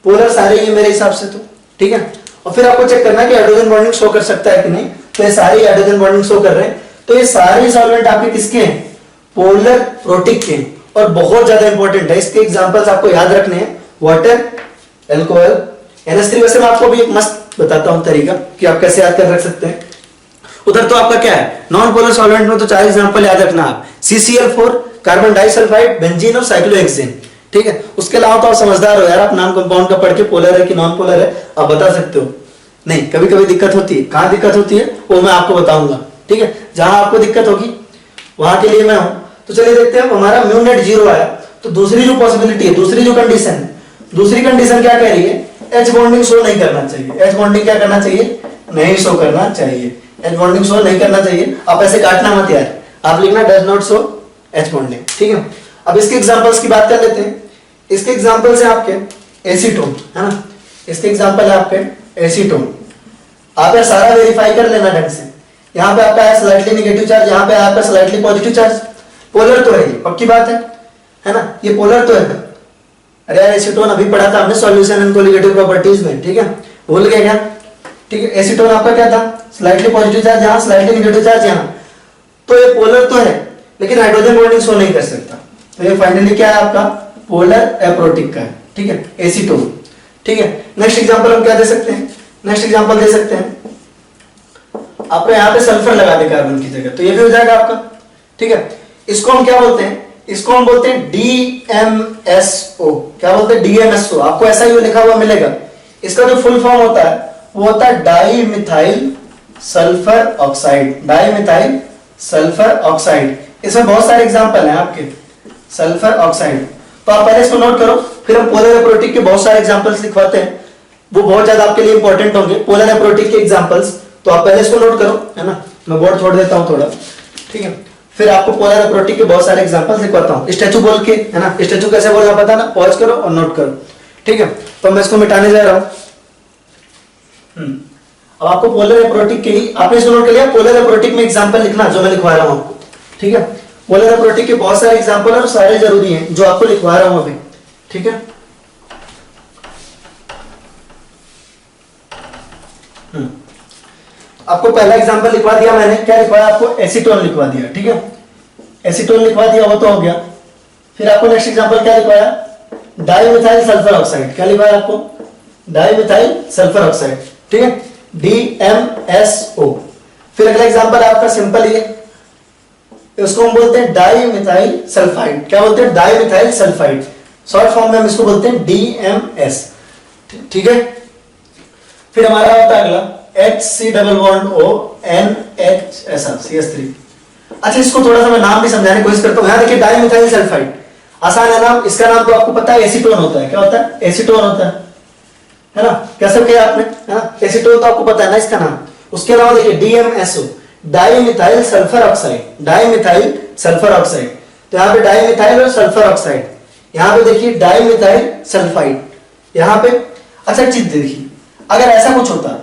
Speaker 1: पोलर सारे ही मेरे हिसाब से तो, ठीक है। और फिर आपको चेक करना है कि हाइड्रोजन बॉन्डिंग शो कर सकता है कि नहीं, तो ये सारे हाइड्रोजन बॉन्डिंग शो कर रहे हैं। तो ये सारे सॉल्वेंट आपके किसके हैं, पोलर प्रोटिक के। और बहुत ज्यादा इंपॉर्टेंट है, इसके एग्जांपल्स आपको याद रखने हैं, वाटर, अल्कोहल, NH3। वैसे मैं आपको भी एक मस्त बताता हूं तरीका कि आप कैसे याद कर रख सकते हैं। उधर तो आपका क्या है, नॉन पोलर सॉल्वेंट में तो 4 एग्जांपल याद रखना आप, CCl4, कार्बन डाइसल्फाइड, बेंजीन और साइक्लोहेक्सेन, ठीक है। उसके अलावा तो आप समझदार हो यार, आप नाम कंपाउंड का पढ़ के पोलर है कि नॉन पोलर है आप बता सकते हो। नहीं, कभी कभी दिक्कत होती है, कहां दिक्कत होती है वो मैं आपको बताऊंगा, ठीक है। जहां आपको दिक्कत होगी वहां के लिए मैं हूं। तो चलिए देखते हैं, हमारा म्यू नेट 0 आया, तो दूसरी जो पॉसिबिलिटी है, दूसरी जो कंडीशन है, दूसरी कंडीशन क्या कह रही है, H बॉन्डिंग शो नहीं करना चाहिए। H बॉन्डिंग क्या करना चाहिए, नहीं शो करना चाहिए, H बॉन्डिंग शो नहीं करना चाहिए। आप ऐसे काटना मत यार, आप लिखना does not show H bonding, ठीक है। अब इसके एग्जांपल्स की बात कर लेते हैं। इसके एग्जांपल्स है आपके एसीटोन, है ना, इसके एग्जांपल है आपके एसीटोन। आप ये सारा वेरीफाई कर लेना ढंग से। यहाँ पे आपका है स्लाइटली नेगेटिव चार्ज, यहाँ पे आपका स्लाइटली पॉजिटिव चार्ज, पोलर तो है ये, पक्की बात है ना, ये पोलर तो है। अरे यार एसीटोन अभी पढ़ा था हमने सॉल्यूशन एंड कोलिगेटिव प्रॉपर्टीज में, ठीक है, भूल गए क्या, ठीक है। एसीटोन आपका क्या था, स्लाइटली पॉजिटिव चार्ज यहाँ, स्लाइटली नेगेटिव चार्ज यहाँ, तो ये पोलर तो है लेकिन हाइड्रोजन बॉन्डिंग शो नहीं कर सकता। तो ये फाइनली क्या है आपका, पोलर एप्रोटिक का है, ठीक है, एसीटोन, ठीक है। नेक्स्ट एग्जांपल हम क्या दे सकते हैं, नेक्स्ट एग्जांपल दे सकते हैं आपको यहाँ पे सल्फर लगा दे कार्बन की जगह, तो ये भी हो जाएगा आपका, ठीक है। इसको हम क्या बोलते हैं, इसको हम बोलते हैं DMSO। क्या बोलते हैं, DMSO। आपको ऐसा ही लिखा हुआ मिलेगा। इसका जो फुल फॉर्म होता है वो होता है di methyl sulphur oxide, di methyl sulphur oxide. इसमें बहुत सारे एग्जांपल हैं आपके, सल्फर ऑक्साइड। तो आप पहले इसको नोट करो, फिर हम पोलर एप्रोटिक के बहुत सारे एग्जांपल्स लिखवाते हैं, वो बहुत ज्यादा आपके लिए इंपॉर्टेंट होंगे पोलर एप्रोटिक के एग्जांपल्स। तो आप पहले इसको नोट करो, है ना, मैं बोर्ड छोड़ देता हूं थोड़ा, ठीक है। फिर आपको पोलर एप्रोटिक के बहुत सारे एग्जांपल्स लिखवाता हूं। स्टैचू बोल के, है ना, स्टैचू कैसे बोलना पता ना, पॉज करो और नोट करो, ठीक है। तो मैं इसको मिटाने जा रहा हूं। अब आपको पोलर एप्रोटिक के ही, आपने इसको नोट कर लिया, पोलर एप्रोटिक में एग्जांपल लिखना जो मैं लिखवा रहा हूं आपको, ठीक है। पोलर एप्रोटिक के बहुत सारे एग्जांपल और सारे जरूरी हैं जो आपको लिखवा रहा हूं अभी, ठीक है। आपको पहला एग्जांपल लिखवा दिया मैंने, क्या लिखवाया आपको, एसीटोन लिखवा दिया, ठीक है, एसीटोन लिखवा दिया, वो तो हो गया। फिर आपको नेक्स्ट एग्जांपल क्या लिखवाया, डाईमिथाइल सल्फर ऑक्साइड। क्या लिखवाया आपको, डाईमिथाइल सल्फर ऑक्साइड, ठीक है, DMSO। फिर अगला एग्जांपल आपका सिंपल ही है, इसको हम बोलते हैं डाईमिथाइल सल्फाइड। क्या बोलते हैं, डाईमिथाइल सल्फाइड, शॉर्ट फॉर्म में हम इसको बोलते हैं DMS, ठीक है। फिर हमारा होता है अगला HCOONONHSR, अच्छा इसको थोड़ा सा मैं नाम भी समझाने की कोशिश करता हूं। यहां देखिए डाईमिथाइल सल्फाइड, आसान है नाम, इसका नाम तो आपको पता है एसीटोन होता है। क्या होता है, एसीटोन होता है ना, कैसे किया आपने, है ना, एसीटोन तो आपको पता है ना इसका नाम। उसके अलावा देखिए DMSO, dimethyl sulphur oxide, dimethyl sulphur oxide. तो यहाँ पे डाईमिथाइल और सल्फर ऑक्साइड, यहाँ पे देखिए डाईमिथाइल सल्फाइड, यहाँ पे। अच्छा चीज देखिए, अगर ऐसा कुछ होता,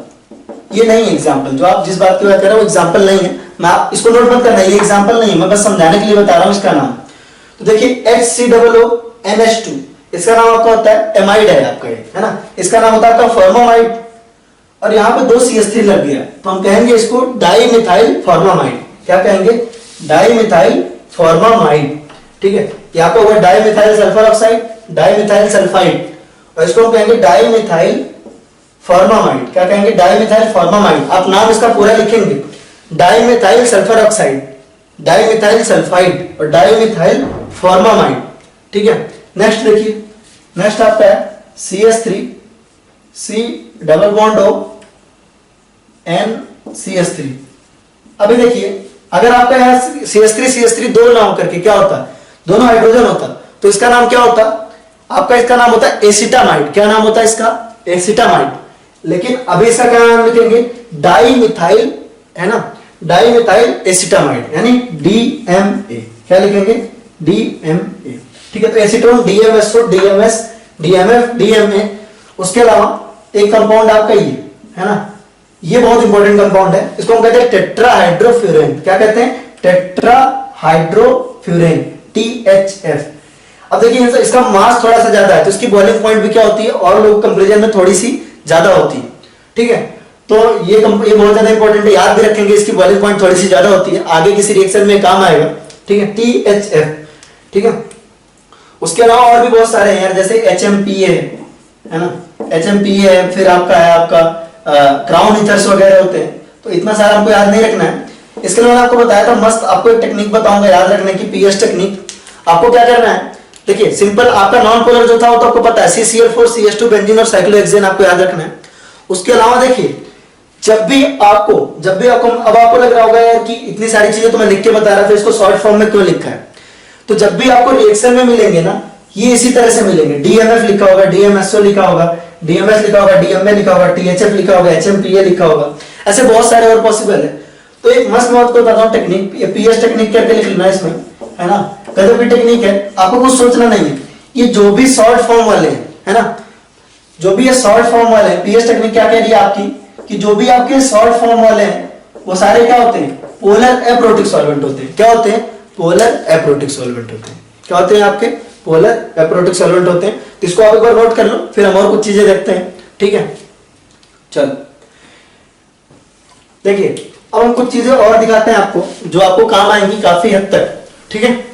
Speaker 1: ये नहीं है एग्जांपल, जो आप जिस बात की बात कर रहे हो वो एग्जांपल नहीं है, मैं आप इसको नोट मत करना, ये एग्जांपल नहीं है, मैं बस समझाने के लिए बता रहा हूं इसका नाम। तो देखिए HCOONH2, इसका नाम आपका होता है एमाइड है आपका, है ना, इसका नाम होता है आपका फॉर्मामाइड। और यहाँ पे 2 CH3 लग गया, तो हम कहेंगे इसको डाई मिथाइल फॉर्मामाइड। क्या कहेंगे? Di methyl formamide. ठीक है, यहाँ पे होगा di methyl sulphur oxide, di methyl sulphide, और इसको हम कहेंगे डाई मिथाइल फॉर्मामाइड। क्या कहेंगे? Di methyl formamide. आप नाम इसका पूरा लिखेंगे, di methyl sulphur oxide, di methyl sulphide और डाई मिथाइल फॉर्मामाइड। ठीक है, नेक्स्ट देखिए, नेक्स्ट आपका है CH3 C double bond O N CH3। अभी देखिए, अगर आपका यहाँ CH3 दो ना होकर के क्या होता? दोनों हाइड्रोजन होता, तो इसका नाम क्या होता? आपका इसका नाम होता है एसिटामाइड। क्या नाम होता है इसका? एसिटामाइड। लेकिन अभी इसका क्या नाम लिखेंगे? डाई मिथाइल, है ना, डाई मिथाइल एसिटामाइड, यानी DMA। क्या लिखेंगे? DMA। ठीक है, तो acetone DMSO, DMS, DMF, DMA। उसके अलावा एक कंपाउंड आपका ये है ना, ये बहुत इंपॉर्टेंट कंपाउंड है, इसको हम कहते हैं टेट्राहाइड्रोफ्यूरेन। क्या कहते हैं? Tetrahydrofuran, THF। अब देखिए इसका मास थोड़ा सा ज्यादा है, तो इसकी बॉइलिंग पॉइंट भी क्या होती है? और लोग कंपेरिजन में थोड़ी सी ज्यादा होती है। ठीक है, तो ये बहुत ज्यादा इंपॉर्टेंट है, याद भी रखेंगे, इसकी बॉइलिंग पॉइंट थोड़ी सी ज्यादा होती है, आगे किसी रिएक्शन में काम आएगा। ठीक है, THF। ठीक है, उसके अलावा और भी बहुत सारे हैं यार, जैसे HMPA है ना, HMPA है, फिर आपका है आपका क्राउन ईथर्स वगैरह होते हैं, तो इतना सारा हमको याद नहीं रखना है। इसके अलावा आपको बताया था, मस्त आपको एक टेक्निक बताऊंगा याद रखने की, PS टेक्निक। आपको क्या करना है? देखिए सिंपल, आपका नॉन पोलर जो था वो तो आपको पता है, CCl4 CH2 बेंजीन और साइक्लोहेक्सेन आपको याद रखना है। उसके अलावा देखिए, जब भी आपको अब आपको लग रहा होगा यार कि इतनी सारी चीजें तो मैं लिख के बता रहा था, इसको शॉर्ट फॉर्म में क्यों लिखा है? तो जब भी आपको रिएक्शन में मिलेंगे ना, ये इसी तरह से मिलेंगे। DMF लिखा होगा, DMSO लिखा होगा, DMS लिखा होगा, DMA लिखा होगा, THF लिखा होगा, HMPA लिखा होगा, ऐसे बहुत सारे और पॉसिबल है। तो एक मस्त मैं आपको बताता हूँ टेक्निक, ये PS टेक्निक करके लिख लेना इसमें, है ना, गजब की टेक्निक है, आपको कुछ सोचना नहीं है। ये जो भी शॉर्ट फॉर्म वाले हैं, है ना, जो भी ये शॉर्ट फॉर्म वाले हैं, PS टेक्निक क्या कह रही है आपकी, कि जो भी आपके शॉर्ट फॉर्म वाले हैं वो सारे क्या होते हैं? पोलर एप्रोटिक सॉल्वेंट होते हैं। क्या होते हैं? पोलर एप्रोटिक सॉल्वेंट होते हैं। क्या होते हैं आपके? पोलर एप्रोटिक सॉल्वेंट होते हैं। तो इसको आप एक बार नोट कर लो, फिर हम और कुछ चीजें देखते हैं। ठीक है, चलो देखिए, अब हम कुछ चीजें और दिखाते हैं आपको, जो आपको काम आएंगी काफी हद तक। ठीक है,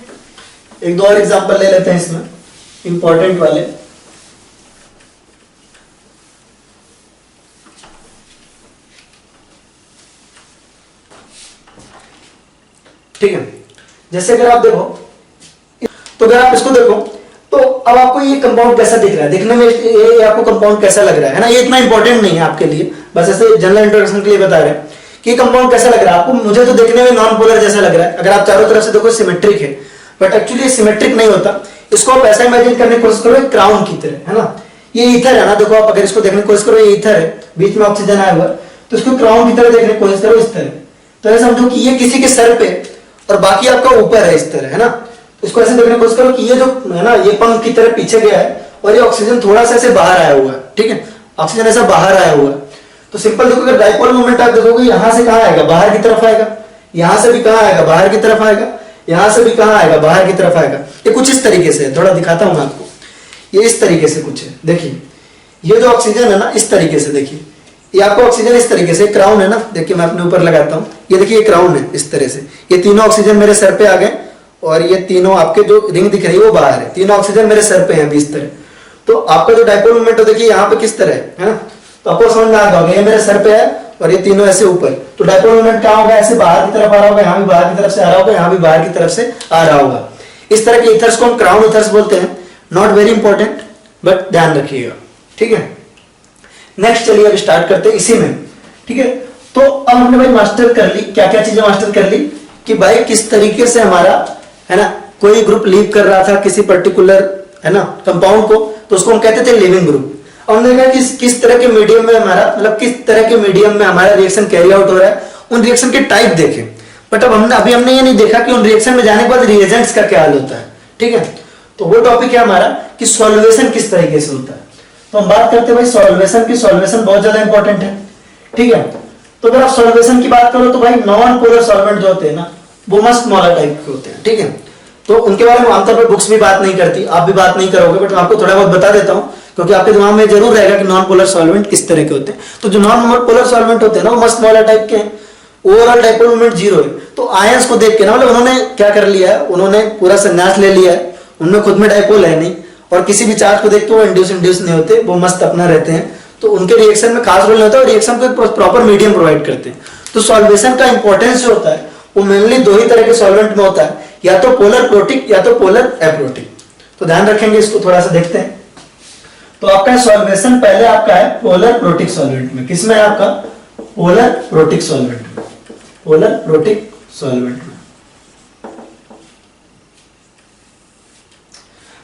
Speaker 1: एक दो और एग्जांपल ले लेते हैं इसमें, इंपॉर्टेंट वाले। ठीक है, जैसे अगर आप देखो, तो अगर आप इसको देखो, तो अब आपको ये कंपाउंड कैसा दिख रहा है? दिखने में ये आपको कंपाउंड कैसा लग रहा है ना, ये इतना इंपॉर्टेंट नहीं है आपके लिए, बस ऐसे जनरल इंट्रोडक्शन के लिए बता रहे हैं कि कंपाउंड कैसा लग रहा है आपको। मुझे तो देखने में नॉन पोलर जैसा लग रहा है, अगर आप चारों तरफ से देखो सिमेट्रिक है, बट एक्चुअली सिमेट्रिक नहीं होता। इसको आप ऐसा इमेजिन करने की कोशिश करो क्राउन की तरह, है ना, ये ईथर है ना, देखो आप अगर इसको देखने की कोशिश करो, ये ईथर है, बीच में ऑक्सीजन आया हुआ, तो इसको क्राउन की तरह देखने की कोशिश करो, इस तरह। तो ऐसा समझो कि ये किसी के सर पे और बाकी आपका ऊपर है, इस तरह, है ना। इसको ऐसे देखने की कोशिश करो कि ये जो है ना, ये पंख की तरह पीछे गया है और ये ऑक्सीजन थोड़ा सा ऐसे बाहर आया हुआ है। ठीक है, ऑक्सीजन ऐसा बाहर आया हुआ है। तो सिंपल देखो, अगर डाइपोल मोमेंट आप देखोगे, यहां से कहां आएगा? बाहर की तरफ आएगा। यहां से भी कहां आएगा? बाहर की तरफ आएगा। यहां से भी कहां आएगा? बाहर की तरफ आएगा। ये कुछ इस तरीके से है, थोड़ा दिखाता हूं मैं आपको, ये इस तरीके से कुछ है। देखिए ये जो ऑक्सीजन है ना, इस तरीके से, देखिए ये आपको ऑक्सीजन इस तरीके से, क्राउन है ना, देखिए मैं अपने ऊपर लगाता हूं, ये देखिए क्राउन है इस तरह से, ये तीनों ऑक्सीजन मेरे सर पे आ गए और ये तीनों आपके जो रिंग दिख रही है वो बाहर है, तीनों ऑक्सीजन मेरे सर पे है इस तरह। तो आपका जो डाइपोल मोमेंट है देखिए यहाँ पे किस तरह है ना, तो आपको समझ में आ गया होगा, ये मेरे सर पे है और ये तीनों ऐसे ऊपर, तो डाइपोल मोमेंट क्या होगा? ऐसे बाहर की तरफ आ रहा होगा, यहाँ भी बाहर की तरफ से आ रहा होगा, यहाँ भी बाहर की तरफ से आ रहा होगा। इस तरह के ईथर्स को हम क्राउन ईथर्स बोलते हैं। नॉट वेरी इंपॉर्टेंट, बट ध्यान रखिएगा। ठीक है, नेक्स्ट चलिए अब स्टार्ट करते हैं इसी में। ठीक है, तो अब हमने भाई मास्टर कर ली, क्या क्या चीजें मास्टर कर ली कि भाई किस तरीके से हमारा, है ना, कोई ग्रुप लीव कर रहा था किसी पर्टिकुलर, है ना, कंपाउंड को, तो उसको हम कहते थे लिविंग ग्रुप। हमने देखा कि किस तरह के मीडियम में हमारा, मतलब किस तरह के मीडियम में हमारा रिएक्शन कैरी आउट हो रहा है, उन रिएक्शन के टाइप देखे। बट अब हमने ये नहीं देखा कि उन रिएक्शन में जाने के बाद रिएजेंट्स का क्या हाल होता है। ठीक है, तो वो टॉपिक है हमारा कि सॉल्वेशन किस तरीके से होता है। तो हम बात करते हैं भाई सॉल्वेशन की। सॉल्वेशन बहुत ज्यादा इंपॉर्टेंट है। ठीक है, तो अगर आप सॉल्वेशन की बात करो तो भाई नॉन पोलर सॉल्वेंट जो होते हैं ना, वो मस्त स्मॉलर टाइप के होते हैं। ठीक है, तो उनके बारे में आमतौर पर बुक्स भी बात नहीं करती, आप भी बात नहीं करोगे, बट मैं आपको थोड़ा बहुत बता देता हूँ क्योंकि आपके दिमाग में जरूर रहेगा कि नॉन पोलर सॉल्वेंट किस तरह के होते हैं। तो जो नॉन पोलर सॉल्वेंट होते हैं ना वो मस्त मॉलर टाइप के हैं, ओवरऑल डाइपोल मोमेंट 0 है। तो आयंस को देख के ना मतलब उन्होंने क्या कर लिया है, उन्होंने पूरा संन्यास ले लिया है, उनमें खुद में डाइपोल है नहीं, और किसी भी चार्ज को देख के वो इंड्यूस नहीं होते, वो मस्त अपना रहते हैं। तो उनके रिएक्शन में खास रोल नहीं होता, और रिएक्शन को एक प्रॉपर मीडियम प्रोवाइड करते हैं। तो सॉल्वेशन का इंपॉर्टेंस जो होता है वो मेनली 2 ही तरह के सॉल्वेंट में होता है, या तो पोलर प्रोटिक या तो पोलर एप्रोटिक। तो ध्यान रखेंगे, इसको थोड़ा सा देखते हैं। तो आपका सॉल्वेशन पहले आपका है पोलर प्रोटिक सॉल्वेंट में। किसमें है आपका? पोलर प्रोटिक सॉल्वेंट में, पोलर प्रोटिक सॉल्वेंट में।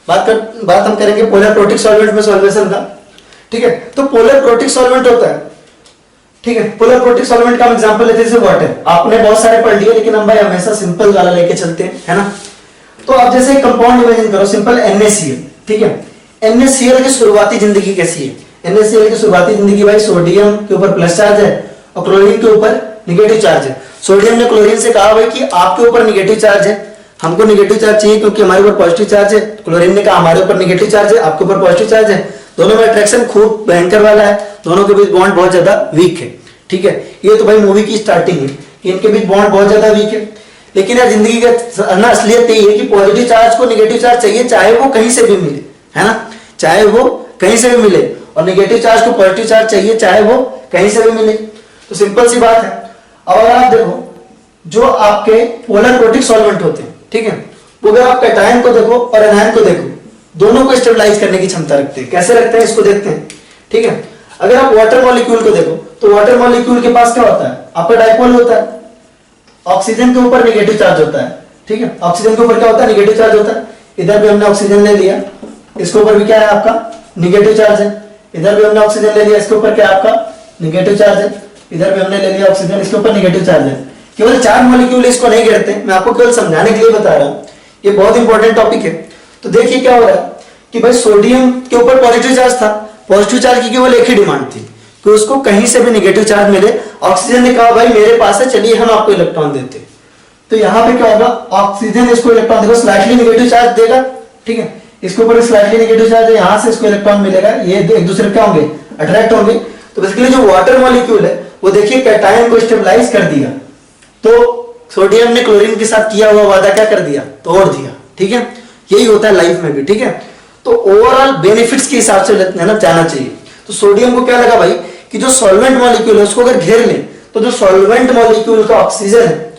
Speaker 1: बात हम करेंगे पोलर प्रोटिक सॉल्वेंट में सॉल्वेशन का, ठीक है। तो पोलर प्रोटिक सॉल्वेंट होता है, ठीक है। पोलर प्रोटिक सॉल्वेंट का हम एग्जांपल लेते हैं जैसे वाटर। आपने बहुत सारे पढ़ लिए, लेकिन हम भाई हमेशा सिंपल वाला लेके चलते हैं, है ना। तो आप जैसे कंपाउंड इमेजिन करो, सिंपल NaCl, ठीक है। NaCl की शुरुआती जिंदगी कैसी है? NaCl की शुरुआती जिंदगी भाई सोडियम के ऊपर प्लस चार्ज है और क्लोरीन के ऊपर निगेटिव चार्ज है। सोडियम ने क्लोरीन से कहा भाई कि आपके ऊपर निगेटिव चार्ज है, हमको निगेटिव चार्ज चाहिए क्योंकि हमारे ऊपर पॉजिटिव चार्ज है। क्लोरीन ने कहा हमारे ऊपर निगेटिव चार्ज है, आपके ऊपर पॉजिटिव चार्ज है। दोनों में अट्रैक्शन खूब भयंकर वाला है, दोनों के बीच बॉन्ड बहुत ज्यादा वीक है, ठीक है। ये तो भाई मूवी की स्टार्टिंग है कि इनके बीच बॉन्ड बहुत ज्यादा वीक है। लेकिन यार जिंदगी का ना असलियत यही है कि पॉजिटिव चार्ज को निगेटिव चार्ज चाहिए, चाहे वो कहीं से भी मिले, है ना, चाहे वो कहीं से भी मिले, और निगेटिव चार्ज को पॉजिटिव चार्ज चाहिए चाहे वो कहीं से भी मिले। तो सिंपल सी बात है। अब अगर आप देखो जो आपके पोलर प्रोटिक सॉल्वेंट होते हैं, ठीक है, वो अगर आप कैटायन को देखो और एनायन को देखो, दोनों को स्टेबलाइज करने की क्षमता रखते हैं। कैसे रखते हैं इसको देखते हैं, ठीक है। अगर आप वाटर मॉलिक्यूल को देखो तो वाटर मॉलिक्यूल के पास क्या होता है? आपका डाइपोल होता है, ऑक्सीजन के ऊपर निगेटिव चार्ज होता है, ठीक है। ऑक्सीजन के ऊपर क्या होता है? निगेटिव चार्ज होता है। इधर भी हमने ऑक्सीजन ले लिया, इसके ऊपर भी क्या है आपका? निगेटिव चार्ज है। इधर भी हमने ऑक्सीजन ले लिया, इसके ऊपर क्या है आपका? निगेटिव चार्ज है। इधर भी हमने ले लिया ऑक्सीजन, इसके ऊपर निगेटिव चार्ज है। केवल 4 मॉलिक्यूल इसको नहीं गिरते, मैं आपको केवल समझाने के लिए बता रहा हूं, ये बहुत इंपॉर्टेंट टॉपिक है। तो देखिए क्या हो रहा है कि भाई सोडियम के ऊपर पॉजिटिव चार्ज था, पॉजिटिव चार्ज की केवल एक ही डिमांड थी कि उसको कहीं से भी निगेटिव चार्ज मिले। ऑक्सीजन ने कहा भाई मेरे पास है, चलिए हम आपको इलेक्ट्रॉन देते हैं। तो यहाँ पे क्या होगा? ऑक्सीजन इसको इलेक्ट्रॉन देगा, स्लाइटली निगेटिव चार्ज देगा, ठीक है। इसके ऊपर स्लाइटली निगेटिव चार्ज है, यहाँ से इसको इलेक्ट्रॉन मिलेगा, ये एक दूसरे क्या होंगे? अट्रैक्ट होंगे। तो बेसिकली जो वाटर मॉलिक्यूल है वो देखिए कैटायन को स्टेबलाइज कर दिया। तो सोडियम ने क्लोरीन के साथ किया हुआ वादा क्या कर दिया? तोड़ दिया, ठीक है। यही होता है लाइफ में भी, ठीक है। तो ओवरऑल बेनिफिट्स के हिसाब से ना जाना चाहिए। तो सोडियम को क्या लगा भाई कि जो सॉल्वेंट मॉलिक्यूल है उसको अगर घेर ले तो जो सॉल्वेंट मॉलिक्यूल का ऑक्सीजन है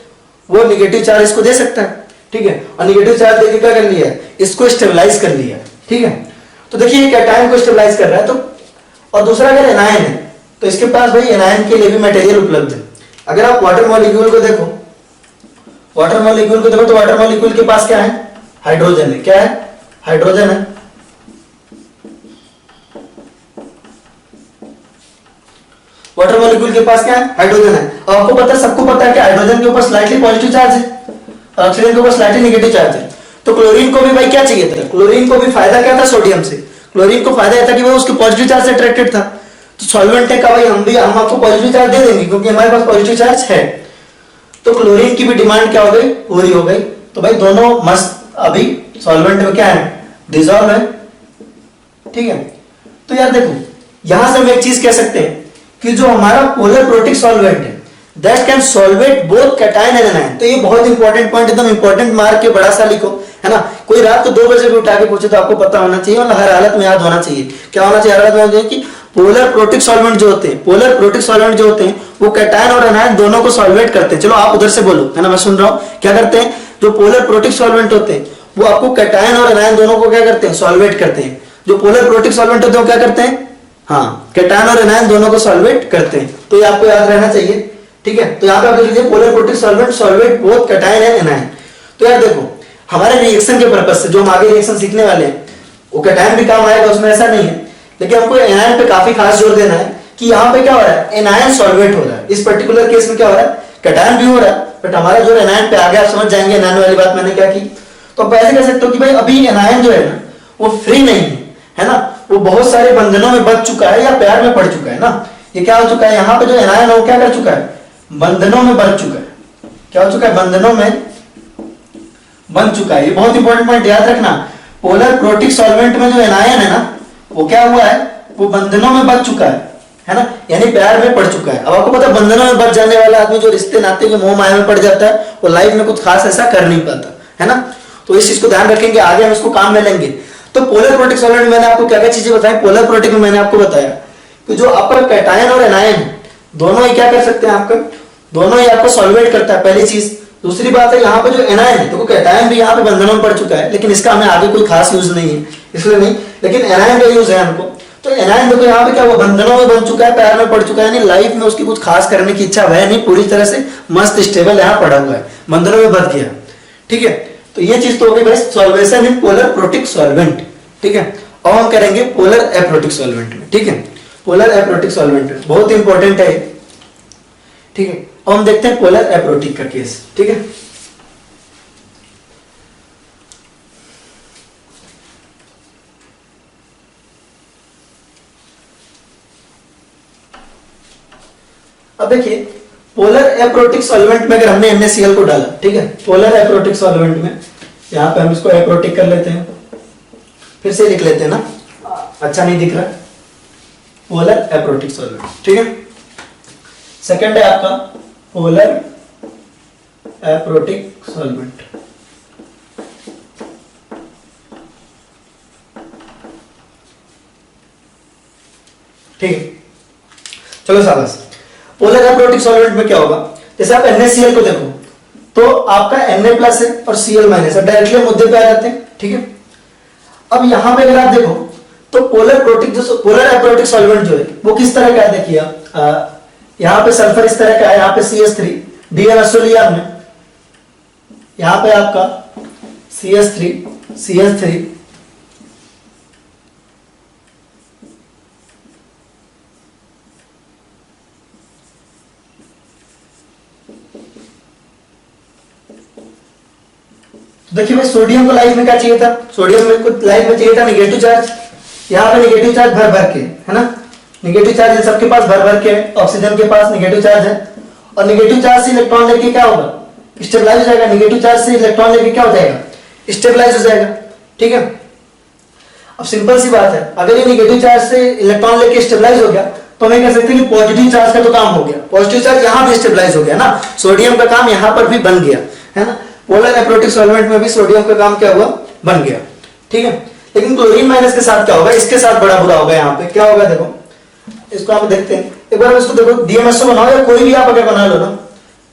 Speaker 1: वो निगेटिव चार्ज इसको दे सकता है, ठीक है। और निगेटिव चार्ज देके क्या कर लिया? इसको स्टेबलाइज कर लिया, ठीक है। तो देखिए ये कैटायन को स्टेबलाइज कर रहा है। तो और दूसरा अगर एनायन है तो इसके पास भाई एनायन के लिए भी मटेरियल उपलब्ध है। अगर आप वाटर मॉलिक्यूल को देखो, वाटर मॉलिक्यूल को देखो तो वाटर मॉलिक्यूल के पास क्या है? हाइड्रोजन है। क्या है? हाइड्रोजन है। वाटर मॉलिक्यूल के पास क्या है? हाइड्रोजन है। और आपको पता है, सबको पता है कि हाइड्रोजन के ऊपर स्लाइटली पॉजिटिव चार्ज है और ऑक्सीजन के ऊपर स्लाइटली नेगेटिव चार्ज है। तो क्लोरीन को भी भाई क्या चाहिए था? क्लोरीन को भी फायदा क्या था सोडियम से? क्लोरीन को फायदा यह था कि वो उसके पॉजिटिव चार्ज से अट्रैक्टेड था। तो सॉल्वेंट ने कहा भाई हम आपको पॉजिटिव चार्ज दे देंगे क्योंकि हमारे पास पॉजिटिव चार्ज है। तो क्लोरीन की भी डिमांड क्या हो गई? पूरी हो गई। तो भाई दोनों मस्त अभी सॉल्वेंट में क्या है? डिसॉल्व है, ठीक है। तो यार देखो यहां से हम एक चीज कह सकते हैं कि जो हमारा पोलर प्रोटिक सॉल्वेंट है that can solvate both cation and anion. तो ये बहुत इंपॉर्टेंट पॉइंट, एकदम इंपॉर्टेंट मार्क के बड़ा सा लिखो, है ना। कोई रात को 2 बजे भी उठा के पूछे तो आपको पता होना चाहिए, मतलब हर हालत में याद होना चाहिए। क्या होना चाहिए? हर हालत में होना चाहिए कि पोलर प्रोटिक सॉल्वेंट जो होते हैं, पोलर प्रोटिक सॉल्वेंट जो होते हैं वो कैटायन और एनायन दोनों को सॉल्वेट करते हैं। चलो आप उधर से बोलो, है ना, मैं सुन रहा हूं। क्या करते हैं? जो पोलर प्रोटिक सॉल्वेंट होते हैं वो आपको कैटायन और एनायन दोनों को क्या करते हैं? सॉल्वेट करते हैं। जो पोलर प्रोटिक सॉल्वेंट होते हैं वो क्या करते हैं? हाँ, कैटायन और एनायन दोनों को सॉल्वेट करते हैं। तो ये आपको याद रहना चाहिए, ठीक है। तो यहाँ पे आप देख लीजिए polar protic solvent solvate both cation and anion. तो यार देखो हमारे रिएक्शन के पर्पस से जो हम आगे रिएक्शन सीखने वाले हैं वो कैटायन भी काम आएगा, उसमें ऐसा नहीं है। लेकिन हमको एनायन पे काफी खास जोर देना है कि यहाँ पे क्या हो रहा है? एनायन सॉल्वेट हो रहा है। इस पर्टिकुलर केस में क्या हो रहा है? कैटायन भी हो रहा है, बट हमारा जोर एनायन पे आ गया। आप समझ जाएंगे एनायन वाली बात मैंने क्या की। तो आप ऐसे कह सकते हो कि भाई अभी एनायन जो है ना वो फ्री नहीं है ना, वो बहुत सारे बंधनों में बच चुका है या प्यार में पड़ चुका है ना। ये क्या हो चुका है? यहाँ पे जो एनायन है वो क्या कर चुका है? बंधनों में बन चुका है। क्या हो चुका है? बंधनों में बन चुका है। ये बहुत इंपॉर्टेंट पॉइंट याद रखना। पोलर प्रोटिक सॉल्वेंट में जो एनायन है ना वो क्या हुआ है, वो बंधनों में बच चुका है ना, यानी प्यार में पड़ चुका है। अब आपको पता है बंधनों में बच जाने वाला आदमी जो रिश्ते नाते के मोह माया में पड़ जाता है वो लाइफ में कुछ खास ऐसा कर नहीं पाता है ना। तो इस चीज को ध्यान रखेंगे, आगे हम इसको काम में लेंगे। तो पोलर प्रोटिक सॉल्वेंट में मैंने आपको क्या क्या चीजें बताई। पोलर प्रोटिक में मैंने आपको बताया कि जो आपका कैटायन और एनायन दोनों ही क्या कर सकते हैं, आपका दोनों ही आपको सॉल्वेट करता है, पहली चीज। दूसरी बात है यहाँ पे जो एनायन है, देखो कैटायन भी यहाँ पे बंधनों में पड़ चुका है, लेकिन इसका हमें आगे कोई खास यूज नहीं है इसलिए नहीं, लेकिन एनायन का यूज है हमको। तो एनायन देखो यहाँ पे क्या हुआ, बंधनों में बन चुका है, प्यार में पड़ चुका है, यानी लाइफ में उसकी कुछ खास करने की इच्छा है नहीं, पूरी तरह से मस्त स्टेबल यहाँ पड़ा हुआ है, बंधनों में बच गया। ठीक है, तो ये चीज तो हो गई भाई solvation in polar protic solvent. ठीक है, और हम करेंगे पोलर एप्रोटिक सॉल्वेंट में। ठीक है, पोलर एप्रोटिक सॉल्वेंट में बहुत इंपॉर्टेंट है। ठीक है, और हम देखते हैं पोलर एप्रोटिक का केस। ठीक है, अब देखिए पोलर एप्रोटिक सॉल्वेंट में अगर हमने NaCl को डाला, ठीक है, पोलर एप्रोटिक सॉल्वेंट में यहां पे हम इसको एप्रोटिक कर लेते हैं, फिर से लिख लेते हैं ना, अच्छा नहीं दिख रहा, पोलर एप्रोटिक सॉल्वेंट। ठीक है, सेकंड है आपका पोलर एप्रोटिक सॉल्वेंट। ठीक है, चलो शाबाश। पोलर एप्रोटिक सॉल्वेंट में क्या होगा, जैसे आप NaCl को देखो तो आपका Na+ है और Cl- है, डायरेक्टली मुद्दे पे आ जाते हैं। ठीक है, अब यहां पे अगर आप देखो तो पोलर एप्रोटिक सॉल्वेंट जो है वो किस तरह का है, देखिए यहां पे सल्फर इस तरह का है, यहां पे CH3 DNSO लिया हमने, यहां पे आपका CH3 देखिए भाई सोडियम को लाइफ में क्या चाहिए था, सोडियम में कुछ लाइफ में चाहिए था नेगेटिव चार्ज, यहाँ पे नेगेटिव चार्ज भर भर के है ना, नेगेटिव चार्ज सबके पास भर भर के है, ऑक्सीजन के पास नेगेटिव चार्ज है, और नेगेटिव चार्ज से इलेक्ट्रॉन लेके क्या होगा, स्टेबलाइज हो जाएगा, नेगेटिव चार्ज से इलेक्ट्रॉन लेके क्या हो जाएगा, स्टेबलाइज हो जाएगा। ठीक है, अब सिंपल सी बात है, अगर ये नेगेटिव चार्ज से इलेक्ट्रॉन लेके स्टेबलाइज हो गया तो हमें कह सकते हैं कि पॉजिटिव चार्ज का तो काम हो गया, पॉजिटिव चार्ज यहाँ भी स्टेबलाइज हो गया ना, सोडियम का काम यहाँ पर भी बन गया है ना, पोलर एप्रोटिक सॉल्वेंट में भी सोडियम का काम क्या हुआ, बन गया। ठीक है, लेकिन क्लोरीन माइनस के साथ क्या होगा, इसके साथ बड़ा बुरा होगा, यहाँ पे क्या होगा देखो, इसको आप देखते हैं एक बार, इसको देखो DMSO बनाओ या कोई भी आप अगर बना लो ना,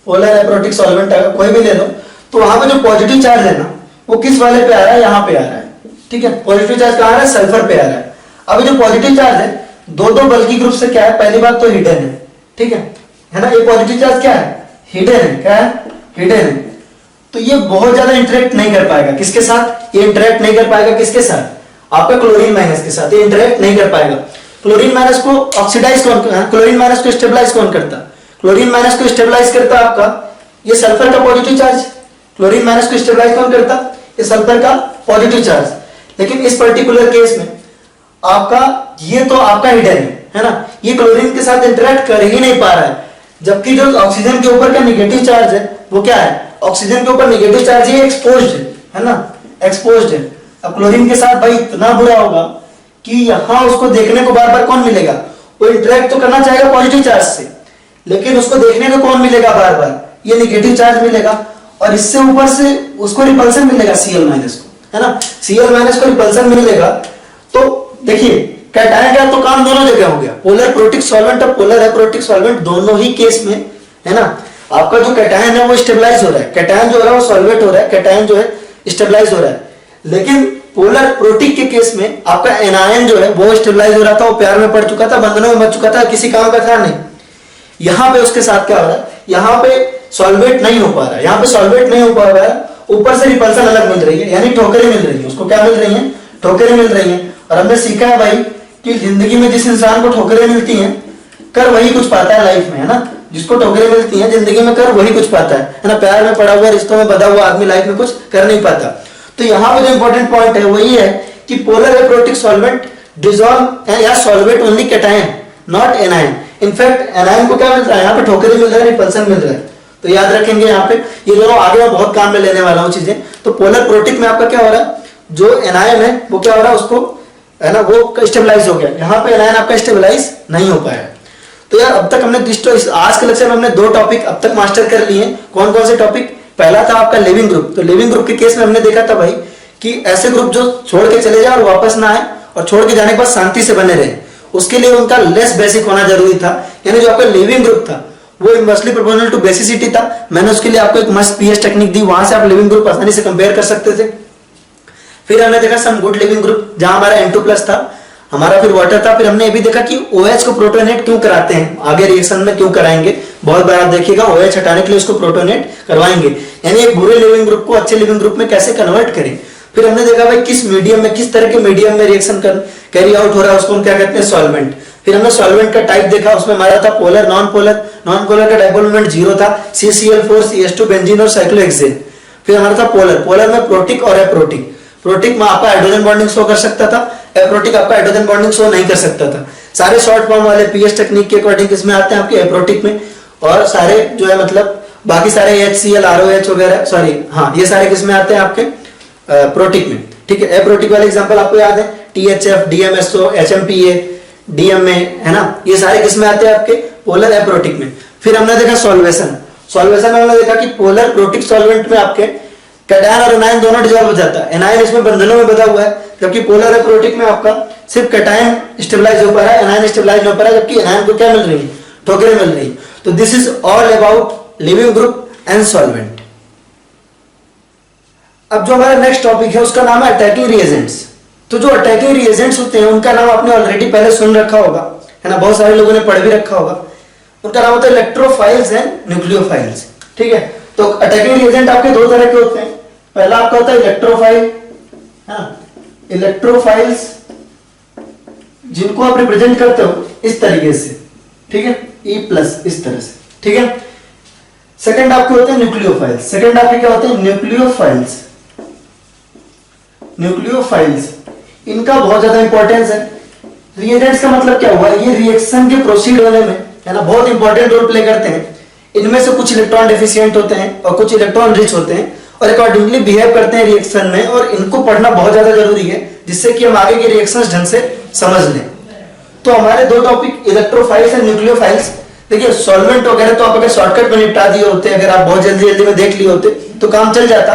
Speaker 1: पोलर एप्रोटिक सॉल्वेंट अगर कोई भी ले लो, तो वहां पे जो पॉजिटिव चार्ज है ना वो किस वाले पे आ रहा है, यहाँ पे आ रहा है। ठीक है, पॉजिटिव चार्ज कहाँ आ रहा है, सल्फर पे आ रहा है। अब जो पॉजिटिव चार्ज है दो बल्कि ग्रुप से क्या है, पहली बात तो हिडन है। ठीक है ना, ये पॉजिटिव चार्ज क्या है, हिडन है, क्या है, हिडन है, तो ये बहुत ज्यादा इंटरेक्ट नहीं कर पाएगा, किसके साथ, ये इंटरेक्ट नहीं कर पाएगा, किसके साथ, आपका क्लोरीन माइनस के साथ, ये इंटरेक्ट नहीं कर पाएगा। क्लोरीन माइनस को ऑक्सीडाइज कौन, क्लोरीन माइनस को स्टेबलाइज कौन करता, क्लोरीन माइनस को स्टेबलाइज करता आपका ये सल्फर का पॉजिटिव चार्ज, क्लोरीन माइनस को स्टेबलाइज कौन करता, ये सल्फर का पॉजिटिव चार्ज। लेकिन इस पर्टिकुलर केस में आपका ये तो आपका हिडन है ना, ये क्लोरीन के साथ इंटरेक्ट कर ही नहीं पा रहा है, जबकि जो ऑक्सीजन के ऊपर का नेगेटिव चार्ज है वो क्या है, ऑक्सीजन के ऊपर नेगेटिव चार्ज ये एक्सपोज्ड है ना, एक्सपोज्ड है। अब क्लोरीन के साथ भाई इतना बुरा होगा कि यहां उसको देखने को बार बार कौन मिलेगा, वो इंटरेक्ट तो करना चाहेगा पॉजिटिव चार्ज से, लेकिन उसको देखने को कौन मिलेगा, बार बार ये नेगेटिव चार्ज मिलेगा, और इससे ऊपर से उसको रिपल्सन मिलेगा Cl- को, है ना, Cl- को रिपल्सन मिलेगा। तो देखिए कैटायन का तो काम दोनों जगह हो गया, पोलर प्रोटिक सॉल्वेंट और पोलर एप्रोटिक सॉल्वेंट दोनों ही केस में है ना, आपका जो कैटायन है वो स्टेबलाइज हो रहा है, कैटायन जो हो रहा है वो सॉल्वेट हो रहा है, कैटायन जो है स्टेबलाइज हो रहा है। लेकिन पोलर प्रोटिक के केस में आपका एनायन जो है वो स्टेबलाइज हो रहा था, वो प्यार में पड़ चुका था, बंधनों में बच चुका था, किसी काम का था नहीं। यहाँ पे उसके साथ क्या हो रहा है, यहाँ पे सॉल्वेट नहीं हो पा रहा है, यहाँ पे सॉल्वेट नहीं हो पा रहा है, ऊपर से रिपल्सन अलग मिल रही है, यानी ठोकरें मिल रही है, उसको क्या मिल रही है, ठोकरें मिल रही है। और हमने सीखा है भाई कि जिंदगी में जिस इंसान को ठोकरें मिलती हैं कर वही कुछ पाता है लाइफ में, है ना, जिसको ठोकरें मिलती हैं जिंदगी में कर वही कुछ पाता है ना, प्यार में पड़ा हुआ, रिश्तों में बंधा हुआ आदमी लाइफ में कुछ कर नहीं पाता। तो यहाँ पे जो इंपॉर्टेंट पॉइंट है वो ये है कि पोलर एप्रोटिक सॉल्वेंट डिसॉल्व या solvate only cation not anion. In fact anion को क्या मिल रहा है, यहाँ पे ठोकरें मिल रहा है, रिपल्सन मिल रहा है। तो याद रखेंगे यहाँ पे, ये दोनों आगे मैं बहुत काम में लेने वाला हूँ चीजें। तो पोलर प्रोटिक में आपका क्या हो रहा है, जो एनायन है वो क्या हो रहा है, उसको है ना, वो स्टेबलाइज हो गया। यहाँ पे एनायन आपका स्टेबलाइज नहीं हो पाया। तो यार अब तक हमने आज के लेक्चर में हमने 2 टॉपिक अब तक मास्टर कर लिए हैं। कौन कौन से टॉपिक? पहला था आपका लिविंग ग्रुप। तो लिविंग ग्रुप के केस में हमने देखा था भाई कि ऐसे ग्रुप जो छोड़ के चले जाए और वापस ना आए, और छोड़ के जाने के बाद शांति से बने रहे, उसके लिए उनका लेस बेसिक होना जरूरी था। यानी जो आपका लिविंग ग्रुप था वो इनवर्सली प्रोपोर्शनल टू बेसिसिटी था। मैंने उसके लिए आपको एक मस्त पीएच टेक्निक दी, वहां से आप लिविंग ग्रुप आसानी से कंपेयर कर सकते थे। फिर हमने देखा सम गुड लिविंग ग्रुप, जहां हमारा N2+ था, हमारा फिर वाटर था। फिर हमने ये भी देखा कि OH को प्रोटोनेट क्यों कराते हैं, आगे रिएक्शन में क्यों कराएंगे। बहुत बार आप देखिएगा OH हटाने के लिए उसको प्रोटोनेट करवाएंगे। यानी एक बुरे लिविंग ग्रुप को अच्छे लिविंग ग्रुप में कैसे कन्वर्ट करें। फिर हमने देखा भाई किस मीडियम में, किस तरह के मीडियम में रिएक्शन कैरी आउट हो रहा है, उसको हम क्या कहते हैं, सॉल्वेंट। फिर हमने सॉल्वेंट का टाइप देखा, उसमें हमारा था polar, non polar. Non polar का डाइपोल मोमेंट 0 था, CCl4 CH2 बेंजीन और साइक्लोहेक्सेन। फिर हमारा था पोलर, पोलर में प्रोटिक और एप्रोटिक। प्रोटिक में आपका हाइड्रोजन बॉन्डिंग शो कर सकता था, एप्रोटिक आपका हाइड्रोजन बॉन्डिंग शो नहीं कर सकता था। सारे शॉर्ट फॉर्म वाले पीएच टेक्निक के अकॉर्डिंग किसमें आते हैं, आपके एप्रोटिक में। और सारे जो है मतलब बाकी सारे HCl ROH वगैरह, सॉरी हाँ, ये सारे किसमें आते हैं, आपके प्रोटिक में। ठीक है, एप्रोटिक वाले एग्जांपल आपको याद है, THF, DMSO, HMPA, DMA, है ना, ये सारे किसमें आते हैं, आपके पोलर एप्रोटिक में। फिर हमने देखा सॉल्वेशन। सॉल्वेशन में हमने देखा कि पोलर प्रोटिक सॉल्वेंट में आपके कैटायन और एनायन दोनों डिसॉल्व हो जाता है। एनायन इसमें बंधनों में बंधा हुआ है, जबकि पोलर एप्रोटिक में आपका सिर्फ कैटायन स्टेबलाइज हो पा रहा है, एनायन स्टेबलाइज हो पा रहा है, जबकि एनायन को क्या मिल रही है, ठोकरें मिल रही है। तो this is all about leaving group and solvent. अब जो हमारा नेक्स्ट टॉपिक है उसका नाम है अटैकिंग रिएजेंट्स। तो जो अटैकिंग रिएजेंट्स होते हैं उनका नाम आपने ऑलरेडी पहले सुन रखा होगा, है ना, बहुत सारे लोगों ने पढ़ भी रखा होगा। उनका नाम होता है इलेक्ट्रोफाइल्स एंड न्यूक्लियोफाइल्स। ठीक है, तो अटैकिंग रिएजेंट आपके 2 तरह के होते हैं। पहला आपका होता है इलेक्ट्रोफाइल, इलेक्ट्रोफाइल्स जिनको आप रिप्रेजेंट करते हो इस तरीके से, ठीक है, E+ इस तरह से। ठीक है, सेकंड आपके होते हैं न्यूक्लियोफाइल्स। सेकंड आपके क्या होते हैं, न्यूक्लियोफाइल्स। न्यूक्लियोफाइल्स इनका बहुत ज्यादा इंपॉर्टेंस है। रिएजेंट्स का मतलब क्या हुआ, ये रिएक्शन के प्रोसीड होने में, है ना, बहुत इंपॉर्टेंट रोल प्ले करते हैं। इनमें से कुछ इलेक्ट्रॉन डेफिशिएंट होते हैं और कुछ इलेक्ट्रॉन रिच होते हैं और अकॉर्डिंगली बिहेव करते हैं रिएक्शन में, और इनको पढ़ना बहुत ज्यादा जरूरी है जिससे कि हम आगे के रिएक्शंस ढंग से समझ लें। तो हमारे 2 टॉपिक इलेक्ट्रोफाइल्स एंड न्यूक्लियोफाइल्स। देखिए सॉल्वेंट वगैरह तो आप अगर शॉर्टकट में निपटा दिए होते, अगर आप बहुत जल्दी जल्दी में देख लिए होते तो काम चल जाता,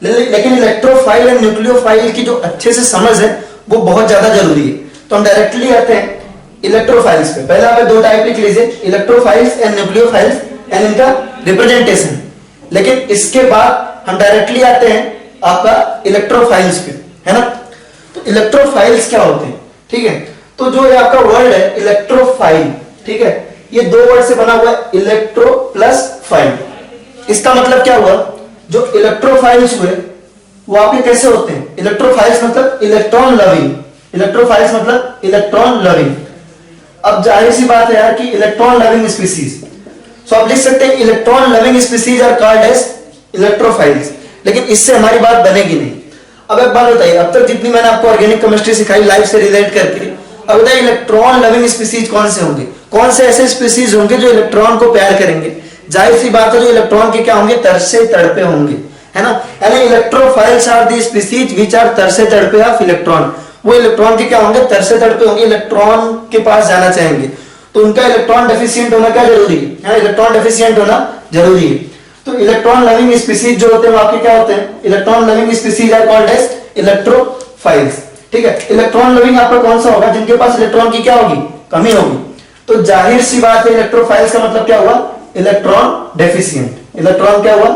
Speaker 1: लेकिन इलेक्ट्रोफाइल एंड न्यूक्लियोफाइल की जो अच्छे से समझ है वो बहुत ज्यादा जरूरी है। तो हम डायरेक्टली आते हैं इलेक्ट्रोफाइल्स पे। पहले आप 2 टाइप लिख लीजिए, इलेक्ट्रोफाइल्स एंड न्यूक्लियोफाइल्स एंड इनका रिप्रेजेंटेशन। लेकिन इसके बाद हम डायरेक्टली आते हैं आपका इलेक्ट्रोफाइल्स पे, है ना। तो इलेक्ट्रोफाइल्स क्या होते हैं, ठीक है। तो जो ये आपका वर्ड है इलेक्ट्रोफाइल, ठीक है, ये 2 वर्ड से बना हुआ है, इलेक्ट्रो प्लस फाइल। इसका मतलब क्या हुआ, जो इलेक्ट्रोफाइल्स हुए वो आपके कैसे होते हैं, इलेक्ट्रोफाइल्स मतलब इलेक्ट्रॉन लविंग। इलेक्ट्रोफाइल्स मतलब इलेक्ट्रॉन लविंग। अब जाहिर सी बात है यार कि इलेक्ट्रॉन लविंग स्पीसीज, सो आप लिख सकते हैं electron loving species are called as electrophiles. लेकिन इससे हमारी बात बनेगी नहीं। अब एक बात बताइए, अब तक जितनी मैंने आपको ऑर्गेनिक केमिस्ट्री सिखाई लाइफ से रिलेट करके, अब बताइए इलेक्ट्रॉन लविंग स्पीसीज कौन से होंगे, कौन से ऐसे स्पीसीज होंगे जो इलेक्ट्रॉन को प्यार करेंगे। जाहिर सी बात है जो इलेक्ट्रॉन के क्या होंगे, तरसे तड़पे होंगे, है ना। यानी electrophiles are the species which are तरसे तड़पे ऑफ इलेक्ट्रॉन। वो इलेक्ट्रॉन के क्या होंगे, तरसे तड़पे होंगे, इलेक्ट्रॉन के पास जाना चाहेंगे। तो उनका इलेक्ट्रॉन डेफिशिएंट होना क्या जरूरी है, इलेक्ट्रॉन डेफिशिएंट होना जरूरी है। तो इलेक्ट्रॉन लविंग स्पीसीज जो होते हैं वो आपके क्या होते हैं, electron loving species are called as electrophiles. ठीक है, इलेक्ट्रॉन लविंग आपका कौन सा होगा, जिनके पास इलेक्ट्रॉन की क्या होगी, कमी होगी। तो जाहिर सी बात है इलेक्ट्रोफाइल्स का मतलब क्या हुआ, इलेक्ट्रॉन डेफिशिएंट। इलेक्ट्रॉन क्या हुआ,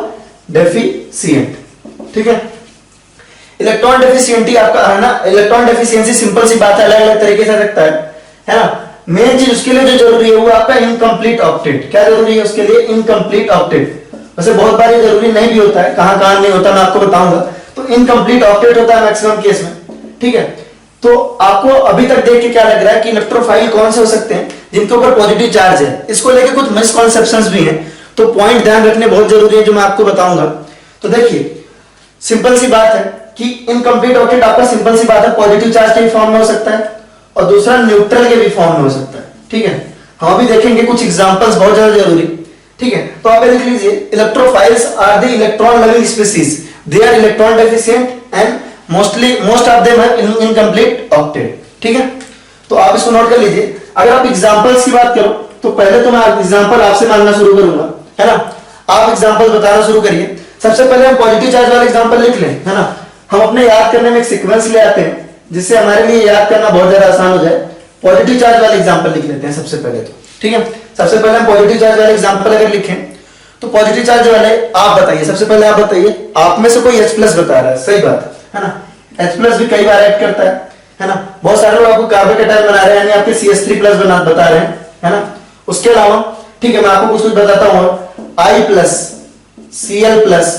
Speaker 1: डेफिशिएंट। ठीक है, इलेक्ट्रॉन डेफिशिएंटी आपका है ना, इलेक्ट्रॉन डेफिशिएंसी सिंपल सी बात है, अलग अलग तरीके से रखता है ना। मेन चीज उसके लिए जो जरूरी है वो आपका इनकम्प्लीट ऑक्टेट। क्या जरूरी है उसके लिए, इनकम्प्लीट ऑक्टेट। वैसे बहुत बार ये जरूरी नहीं भी होता है, कहां कहां नहीं होता मैं आपको बताऊंगा। तो इनकम्प्लीट ऑक्टेट होता है मैक्सिमम केस में, ठीक है। तो आपको अभी तक देख के क्या लग रहा है कि इलेक्ट्रोफाइल कौन से हो सकते हैं, जिनके ऊपर पॉजिटिव चार्ज है। इसको लेके कुछ मिसकॉन्सेप्शंस भी हैं, तो पॉइंट ध्यान रखने बहुत जरूरी है जो मैं आपको बताऊंगा। तो देखिए सिंपल सी बात है कि इनकम्प्लीट ऑक्टेट आपका सिंपल सी बात है पॉजिटिव चार्ज के फॉर्म में हो सकता है और दूसरा न्यूट्रल के भी फॉर्म में हो सकता है, ठीक है। हम अभी देखेंगे कुछ एग्जांपल्स, बहुत ज्यादा जरूरी, ठीक है। तो आप लिख लीजिए electrophiles are the electron loving species, they are electron deficient and most of them have incomplete octet. ठीक है, तो आप इसको नोट कर लीजिए। अगर आप एग्जांपल्स की बात करो तो पहले तो मैं एग्जांपल आपसे मांगना शुरू करूंगा, है ना। आप एग्जांपल बताना शुरू करिए। सबसे पहले हम पॉजिटिव चार्ज वाला एग्जांपल लिख लें, है ना। हम अपने याद करने में एक सीक्वेंस ले आते हैं जिससे हमारे लिए याद करना बहुत ज्यादा आसान हो जाए। पॉजिटिव चार्ज वाले एग्जांपल लिख लेते हैं सबसे पहले तो, ठीक है। सबसे पहले हम पॉजिटिव चार्ज वाले एग्जांपल अगर लिखें तो पॉजिटिव चार्ज वाले आप बताइए, सबसे पहले आप बताइए, आप में से कोई H प्लस बता रहा है, सही बात है ना। H प्लस भी कई बार ऐड करता है ना। बहुत सारे लोग आपको कार्बोकेटाइन बना रहे हैं, यानी आपके CH3 प्लस बता रहे हैं, है ना। उसके अलावा ठीक है, मैं आपको कुछ बताता हूँ, I plus, Cl plus,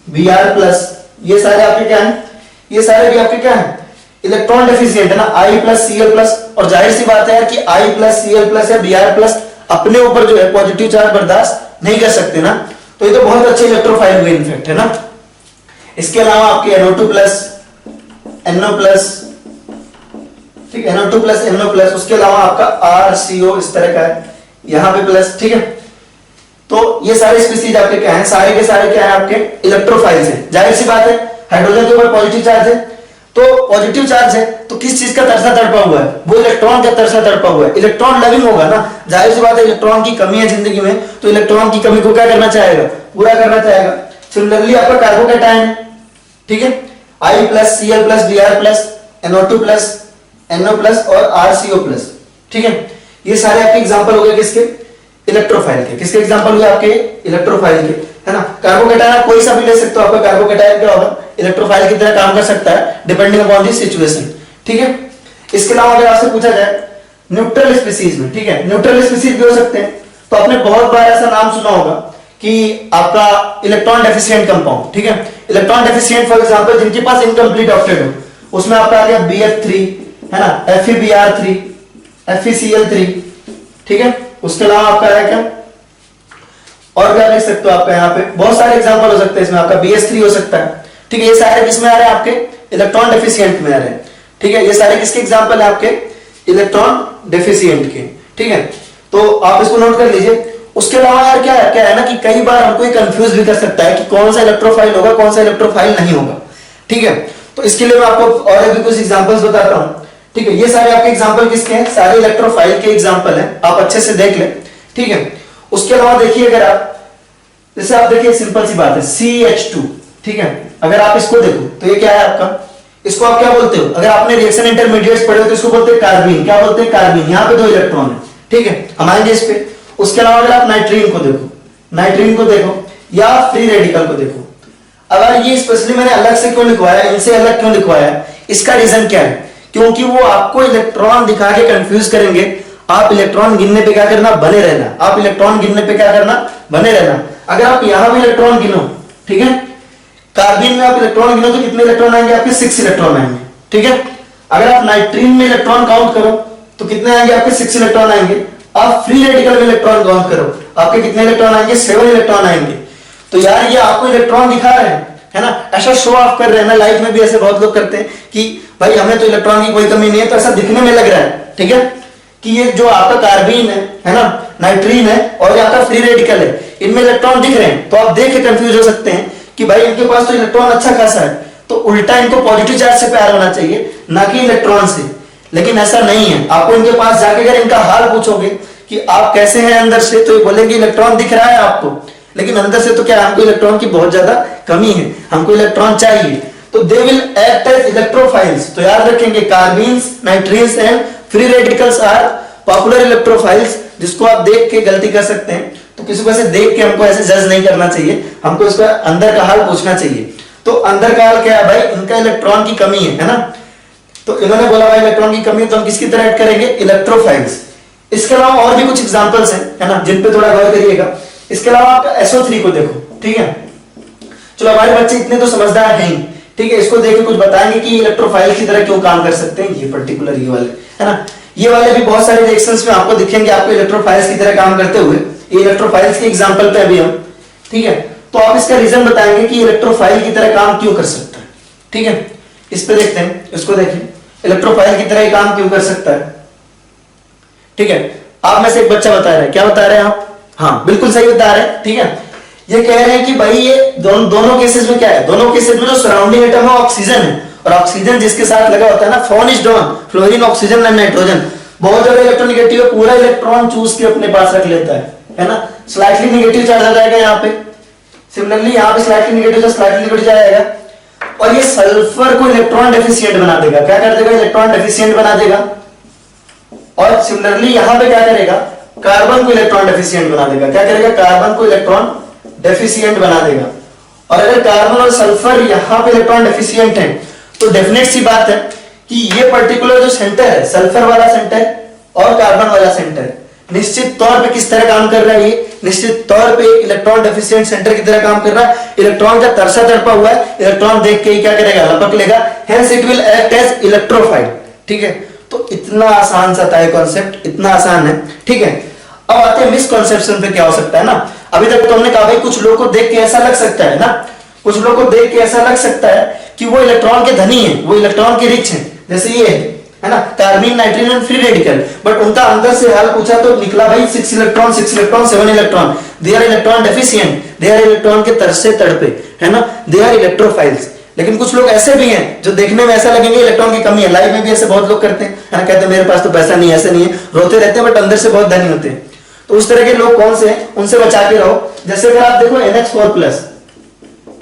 Speaker 1: Br plus, ये सारे आपके क्या हैं, ये सारे भी आपके क्या हैं, इलेक्ट्रॉन डेफिशिएंट है ना। I प्लस Cl प्लस, और जाहिर सी बात है यार कि I प्लस Cl प्लस या Br प्लस अपने ऊपर जो है पॉजिटिव चार्ज बर्दाश्त नहीं कर सकते ना, तो ये तो बहुत अच्छे इलेक्ट्रोफाइल हुए इनफेक्ट, है ना। इसके अलावा आपके NO2 प्लस, NO प्लस, ठीक है, NO2 प्लस, NO प्लस, उसके अलावा आपका RCO इस तरह का है, यहां पे प्लस, ठीक है। तो ये सारे स्पीसीज आपके क्या हैं, सारे के सारे क्या है आपके इलेक्ट्रोफाइल्स हैं। जाहिर सी बात है हाइड्रोजन के ऊपर पॉजिटिव चार्ज है, तो पॉजिटिव चार्ज है तो किस चीज का तरसा तड़पा हुआ है, वो इलेक्ट्रॉन का तरसा तड़पा हुआ है, इलेक्ट्रॉन लविंग होगा ना। जाहिर सी बात है इलेक्ट्रॉन की कमी है जिंदगी में, तो इलेक्ट्रॉन की कमी को क्या करना चाहेगा, पूरा करना चाहेगा। सिमिलरली आपका कार्बोकेटाइन है, ठीक है, I plus, Cl plus, Br plus, NO2 plus, NO plus और RCO प्लस, ठीक है। ये सारे आपके एग्जांपल हो गए किसके, इलेक्ट्रोफाइल के। किसके एग्जांपल हुए आपके, इलेक्ट्रोफाइल के, है ना। कार्बोकेटाइन आप कोई सा भी ले सकते हो, आपका कार्बोकेटाइन क्या होगा, इलेक्ट्रोफाइल की तरह काम कर सकता है डिपेंडिंग अपॉन द सिचुएशन, ठीक है। इसके अलावा अगर आपसे पूछा जाए न्यूट्रल स्पीसीज में, ठीक है, न्यूट्रल स्पीसीज भी हो सकते हैं। तो आपने बहुत बार ऐसा नाम सुना होगा कि आपका इलेक्ट्रॉन डेफिशिएंट कंपाउंड, ठीक है, इलेक्ट्रॉन डेफिशिएंट फॉर एग्जांपल जिनके पास इनकम्प्लीट ऑक्टेट हो, उसमें आपका आ गया BF3, है ना, FeBr3, FeCl3, ठीक है। उसके अलावा आपका है क्या, और क्या लिख सकते हो आपका, यहाँ पे बहुत सारे एग्जांपल हो सकते हैं, इसमें आपका BS3 हो सकता है, ठीक है। ये सारे किसमें आ रहे हैं, आपके इलेक्ट्रॉन डेफिशिएंट में आ रहे हैं, ठीक है। ये सारे किसके एग्जांपल है, आपके इलेक्ट्रॉन डेफिशिएंट के, ठीक है। तो आप इसको नोट कर लीजिए। उसके अलावा यार क्या है ना कि कई बार हमको ये कंफ्यूज भी कर सकता है कि कौन सा इलेक्ट्रोफाइल होगा, कौन सा इलेक्ट्रोफाइल नहीं होगा, ठीक है। तो इसके लिए मैं आपको और भी कुछ एग्जांपल्स बताता हूं, ठीक है। ये सारे आपके एग्जांपल किसके हैं, सारे इलेक्ट्रोफाइल के एग्जांपल हैं, आप अच्छे से देख लें, ठीक है। उसके अलावा देखिए, अगर आप जैसे आप देखिए सिंपल सी बात है CH2, ठीक है, अगर आप इसको देखो तो ये क्या है आपका, इसको आप क्या बोलते हो, अगर आपने रिएक्शन इंटरमीडिएट्स पढ़े हो तो इसको बोलते हैं कार्बीन। क्या बोलते हैं, कार्बीन। यहाँ पे 2 इलेक्ट्रॉन है, ठीक है, हम आएंगे इस पे। उसके अलावा अगर आप नाइट्रीन को देखो, नाइट्रीन को देखो, या फ्री रेडिकल को देखो, अगर ये स्पेशली मैंने अलग से क्यों लिखवाया, इनसे अलग क्यों लिखवाया, इसका रीजन क्या है, क्योंकि वो आपको इलेक्ट्रॉन दिखा के कंफ्यूज करेंगे। आप इलेक्ट्रॉन गिनने पे क्या करना, बने रहना, आप इलेक्ट्रॉन गिनने पे क्या करना, बने रहना। अगर आप यहां भी इलेक्ट्रॉन गिनो, ठीक है, कार्बन में आप इलेक्ट्रॉन गिनो तो कितने इलेक्ट्रॉन आएंगे, आपके 6 इलेक्ट्रॉन आएंगे, ठीक है। अगर आप नाइट्रीन में इलेक्ट्रॉन काउंट करो तो कितने आएंगे, आपके 6 इलेक्ट्रॉन आएंगे। आप फ्री रेडिकल में इलेक्ट्रॉन काउंट करो, आपके कितने इलेक्ट्रॉन आएंगे, 7 इलेक्ट्रॉन आएंगे। तो यार ये आपको इलेक्ट्रॉन दिखा रहे हैं, है ना, ऐसा शो ऑफ कर रहे हैं ना। लाइफ में भी ऐसे बहुत लोग करते हैं कि भाई हमें तो इलेक्ट्रॉन की कोई कमी नहीं है, तो ऐसा दिखने में लग रहा है, ठीक है, कि ये जो आपका कार्बीन है ना, नाइट्रीन है, और ये आपका फ्री रेडिकल है, इनमें इलेक्ट्रॉन दिख रहे हैं। तो आप देख के कंफ्यूज हो सकते हैं कि भाई इनके पास तो इलेक्ट्रॉन अच्छा खासा है, तो उल्टा इनको पॉजिटिव चार्ज से प्यार होना चाहिए, ना कि इलेक्ट्रॉन से। लेकिन ऐसा नहीं है। आपको इनके पास जाके अगर इनका हाल पूछोगे कि आप कैसे हैं अंदर से, तो ये बोलेंगे इलेक्ट्रॉन दिख रहा है आपको, लेकिन अंदर से तो क्या, हमको इलेक्ट्रॉन की बहुत ज्यादा कमी है, हमको इलेक्ट्रॉन चाहिए। तो they will act as electrophiles. तो याद रखेंगे, carbenes, nitrenes and free radicals are popular electrophiles, जिसको आप देख के गलती कर सकते हैं। तो किसी को ऐसे देख के हमको ऐसे जज नहीं करना चाहिए, हमको इसका अंदर का हाल पूछना चाहिए। तो अंदर का हाल क्या है भाई, इनका इलेक्ट्रॉन की कमी है ना। तो इन्होंने बोला भाई इलेक्ट्रॉन की कमी है, तो हम किसकी तरह ऐड करेंगे, इलेक्ट्रोफाइल्स। इसके अलावा और भी कुछ एग्जांपल्स हैं, है ना, जिन पे थोड़ा गौर करिएगा। इसके अलावा आप SO3 को देखो, ठीक है। चलो हमारे बच्चे इतने तो समझदार हैं, ठीक है, इसको देख के कुछ बताएंगे कि इलेक्ट्रोफाइल की तरह क्यों काम कर सकते हैं। ये पर्टिकुलर ये वाले, है ना, ये वाले भी बहुत सारे रिएक्शंस में आपको दिखेंगे, आपको इलेक्ट्रोफाइल्स की तरह काम करते हुए। ये इलेक्ट्रोफाइल्स के एग्जांपल पे अभी हम, ठीक है। तो आप इसका रीजन बताएंगे कि इलेक्ट्रोफाइल की तरह काम क्यों कर सकता है, ठीक है। इस पे देखते हैं, इसको देखें, इलेक्ट्रोफाइल की तरह काम क्यों कर सकता है, ठीक है। आप में से एक बच्चा बता रहे हैं, क्या बता रहे हैं आप, हाँ बिल्कुल सही बता रहे हैं, ठीक है। ये कह रहे हैं कि भाई ये दोनों केसेस में क्या है, दोनों केसेस में जो सराउंडिंग एटम है ऑक्सीजन है, और ऑक्सीजन जिसके साथ लगा होता है ना, phone is done, fluorine, oxygen and nitrogen, बहुत ज्यादा इलेक्ट्रोनेगेटिव है, पूरा इलेक्ट्रॉन चूस के अपने पास रख लेता है ना, स्लाइटली नेगेटिव चार्ज आ जाएगा यहाँ पे। सिमिलरली यहाँ पे स्लाइटली नेगेटिव से स्लाइटली नेगेटिव जाएगा, और ये सल्फर को इलेक्ट्रॉन डेफिशिएंट बना देगा। क्या कर देगा? इलेक्ट्रॉन डेफिशिएंट बना देगा। और सिमिलरली यहाँ पे क्या करेगा? कार्बन को इलेक्ट्रॉन डेफिशिएंट बना देगा। क्या करेगा? कार्बन को इलेक्ट्रॉन डेफिशिएंट बना देगा। और अगर कार्बन और सल्फर यहाँ पे इलेक्ट्रॉन डेफिशिएंट है तो डेफिनेट सी बात है कि ये पर्टिकुलर जो सेंटर है, सल्फर वाला सेंटर और कार्बन वाला सेंटर, निश्चित तौर पे किस तरह काम कर रहा है? ये निश्चित तौर पे इलेक्ट्रॉन डेफिशिएंट सेंटर की तरह काम कर रहा है। इलेक्ट्रॉन का तरसा तड़पा हुआ है, इलेक्ट्रॉन देख के ही क्या करेगा? लपक लेगा। Hence it will act as electrophile. ठीक है, तो इतना आसान सा था ये कॉन्सेप्ट, इतना आसान है। ठीक है, अब आते हैं मिसकंसेप्शन पे। क्या हो सकता है ना, अभी तक तो हमने कहा भाई कुछ लोगों को देख के ऐसा लग सकता है ना, कुछ लोगों को देख के ऐसा लग सकता है कि वो इलेक्ट्रॉन के धनी है, वो इलेक्ट्रॉन के रिच है, जैसे ये है ना, carbon, nitrogen, free radical. But उनका अंदर से हाल पूछा तो निकला भाई 6 electron 7 electron. They are electron deficient, they are electron के तरसे तड़पे, है ना, दे आर इलेक्ट्रोफाइल्स। लेकिन कुछ लोग ऐसे भी हैं जो देखने में ऐसा लगेंगे इलेक्ट्रॉन की कमी है। लाइफ में भी ऐसे बहुत लोग करते हैं, है ना, कहते हैं मेरे पास तो पैसा नहीं है, ऐसे नहीं है, रोते रहते हैं बट अंदर से बहुत धनी होते हैं। तो उस तरह के लोग कौन से हैं, उनसे बचा के रहो। जैसे अगर आप देखो NH4+,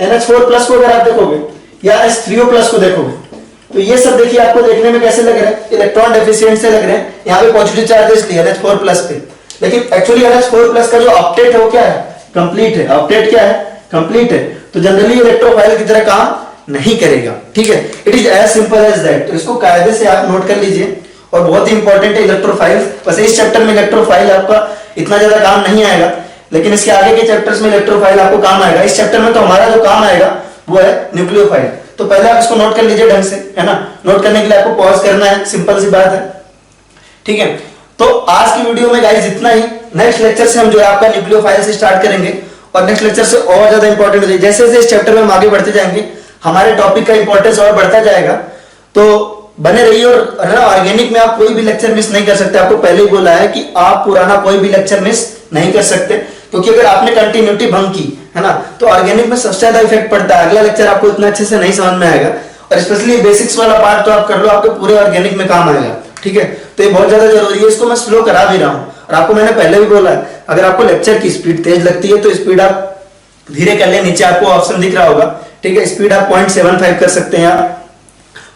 Speaker 1: NH4+ को अगर आप देखोगे या H3O+ को देखोगे तो ये सब देखिए आपको देखने में कैसे लग रहे हैं? इलेक्ट्रॉन डेफिशिएंट से लग रहे हैं। यहाँ पे पॉजिटिव चार्ज है इसलिए NH4+ पे, लेकिन एक्चुअली NH4+ का जो ऑक्टेट है वो क्या है? कंप्लीट है। ऑक्टेट क्या है? कंप्लीट है। तो जनरली इलेक्ट्रोफाइल की तरह काम नहीं करेगा। ठीक है, it is as simple as that. तो इसको कायदे से आप नोट कर लीजिए, और बहुत ही इंपॉर्टेंट है इलेक्ट्रोफाइल। बस इस चैप्टर में इलेक्ट्रोफाइल आपका इतना ज्यादा काम नहीं आएगा, लेकिन इसके आगे के चैप्टर्स में इलेक्ट्रोफाइल आपको काम आएगा। इस चैप्टर में तो हमारा जो काम आएगा वो है न्यूक्लियोफाइल। तो पहले आप इसको नोट कर लीजिए ढंग से, है ना। नोट करने के लिए आपको पॉज करना है, सिंपल सी बात है। ठीक है, तो आज की वीडियो में गाइस इतना ही। नेक्स्ट लेक्चर से हम जो है आपका न्यूक्लियोफाइल से स्टार्ट करेंगे, और नेक्स्ट लेक्चर से और ज्यादा इंपॉर्टेंट हो जाएगी। जैसे जैसे इस चैप्टर में हम आगे बढ़ते जाएंगे हमारे टॉपिक का इंपॉर्टेंस और बढ़ता जाएगा। तो बने रहिए, और है ना, ऑर्गेनिक में आप कोई भी लेक्चर मिस नहीं कर सकते। आपको पहले ही बोला है कि आप पुराना कोई भी लेक्चर मिस नहीं कर सकते, क्योंकि अगर आपने कंटिन्यूटी भंग की, है ना, तो ऑर्गेनिक में सबसे ज्यादा इफेक्ट पड़ता है। अगला लेक्चर आपको इतना अच्छे से नहीं समझ में आएगा, और स्पेशली बेसिक्स वाला पार्ट तो आप कर लो, आपके पूरे ऑर्गेनिक में काम आएगा। ठीक है, तो ये बहुत ज्यादा जरूरी है। इसको मैं स्लो करा भी रहा हूँ, और आपको मैंने पहले भी बोला है, अगर आपको लेक्चर की स्पीड तेज लगती है तो स्पीड आप धीरे कर ले। नीचे आपको ऑप्शन दिख रहा होगा, ठीक है, स्पीड आप 0.75 कर सकते हैं,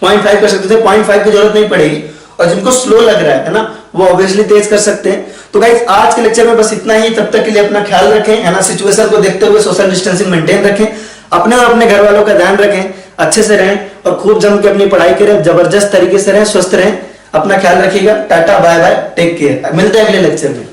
Speaker 1: 0.5 कर सकते थे, 0.5 की जरूरत नहीं पड़ेगी। और जिनको स्लो लग रहा है ना, वो ऑब्वियसली तेज कर सकते हैं। तो गाइस आज के लेक्चर में बस इतना ही। तब तक के लिए अपना ख्याल रखें, है ना, सिचुएशन को देखते हुए सोशल डिस्टेंसिंग मेंटेन रखें, अपने और अपने घर वालों का ध्यान रखें, अच्छे से रहें, और खूब जम के अपनी पढ़ाई करें, जबरदस्त तरीके से रहें, स्वस्थ रहें। अपना ख्याल रखिएगा। Tata, bye bye, take care. मिलते हैं अगले लेक्चर में।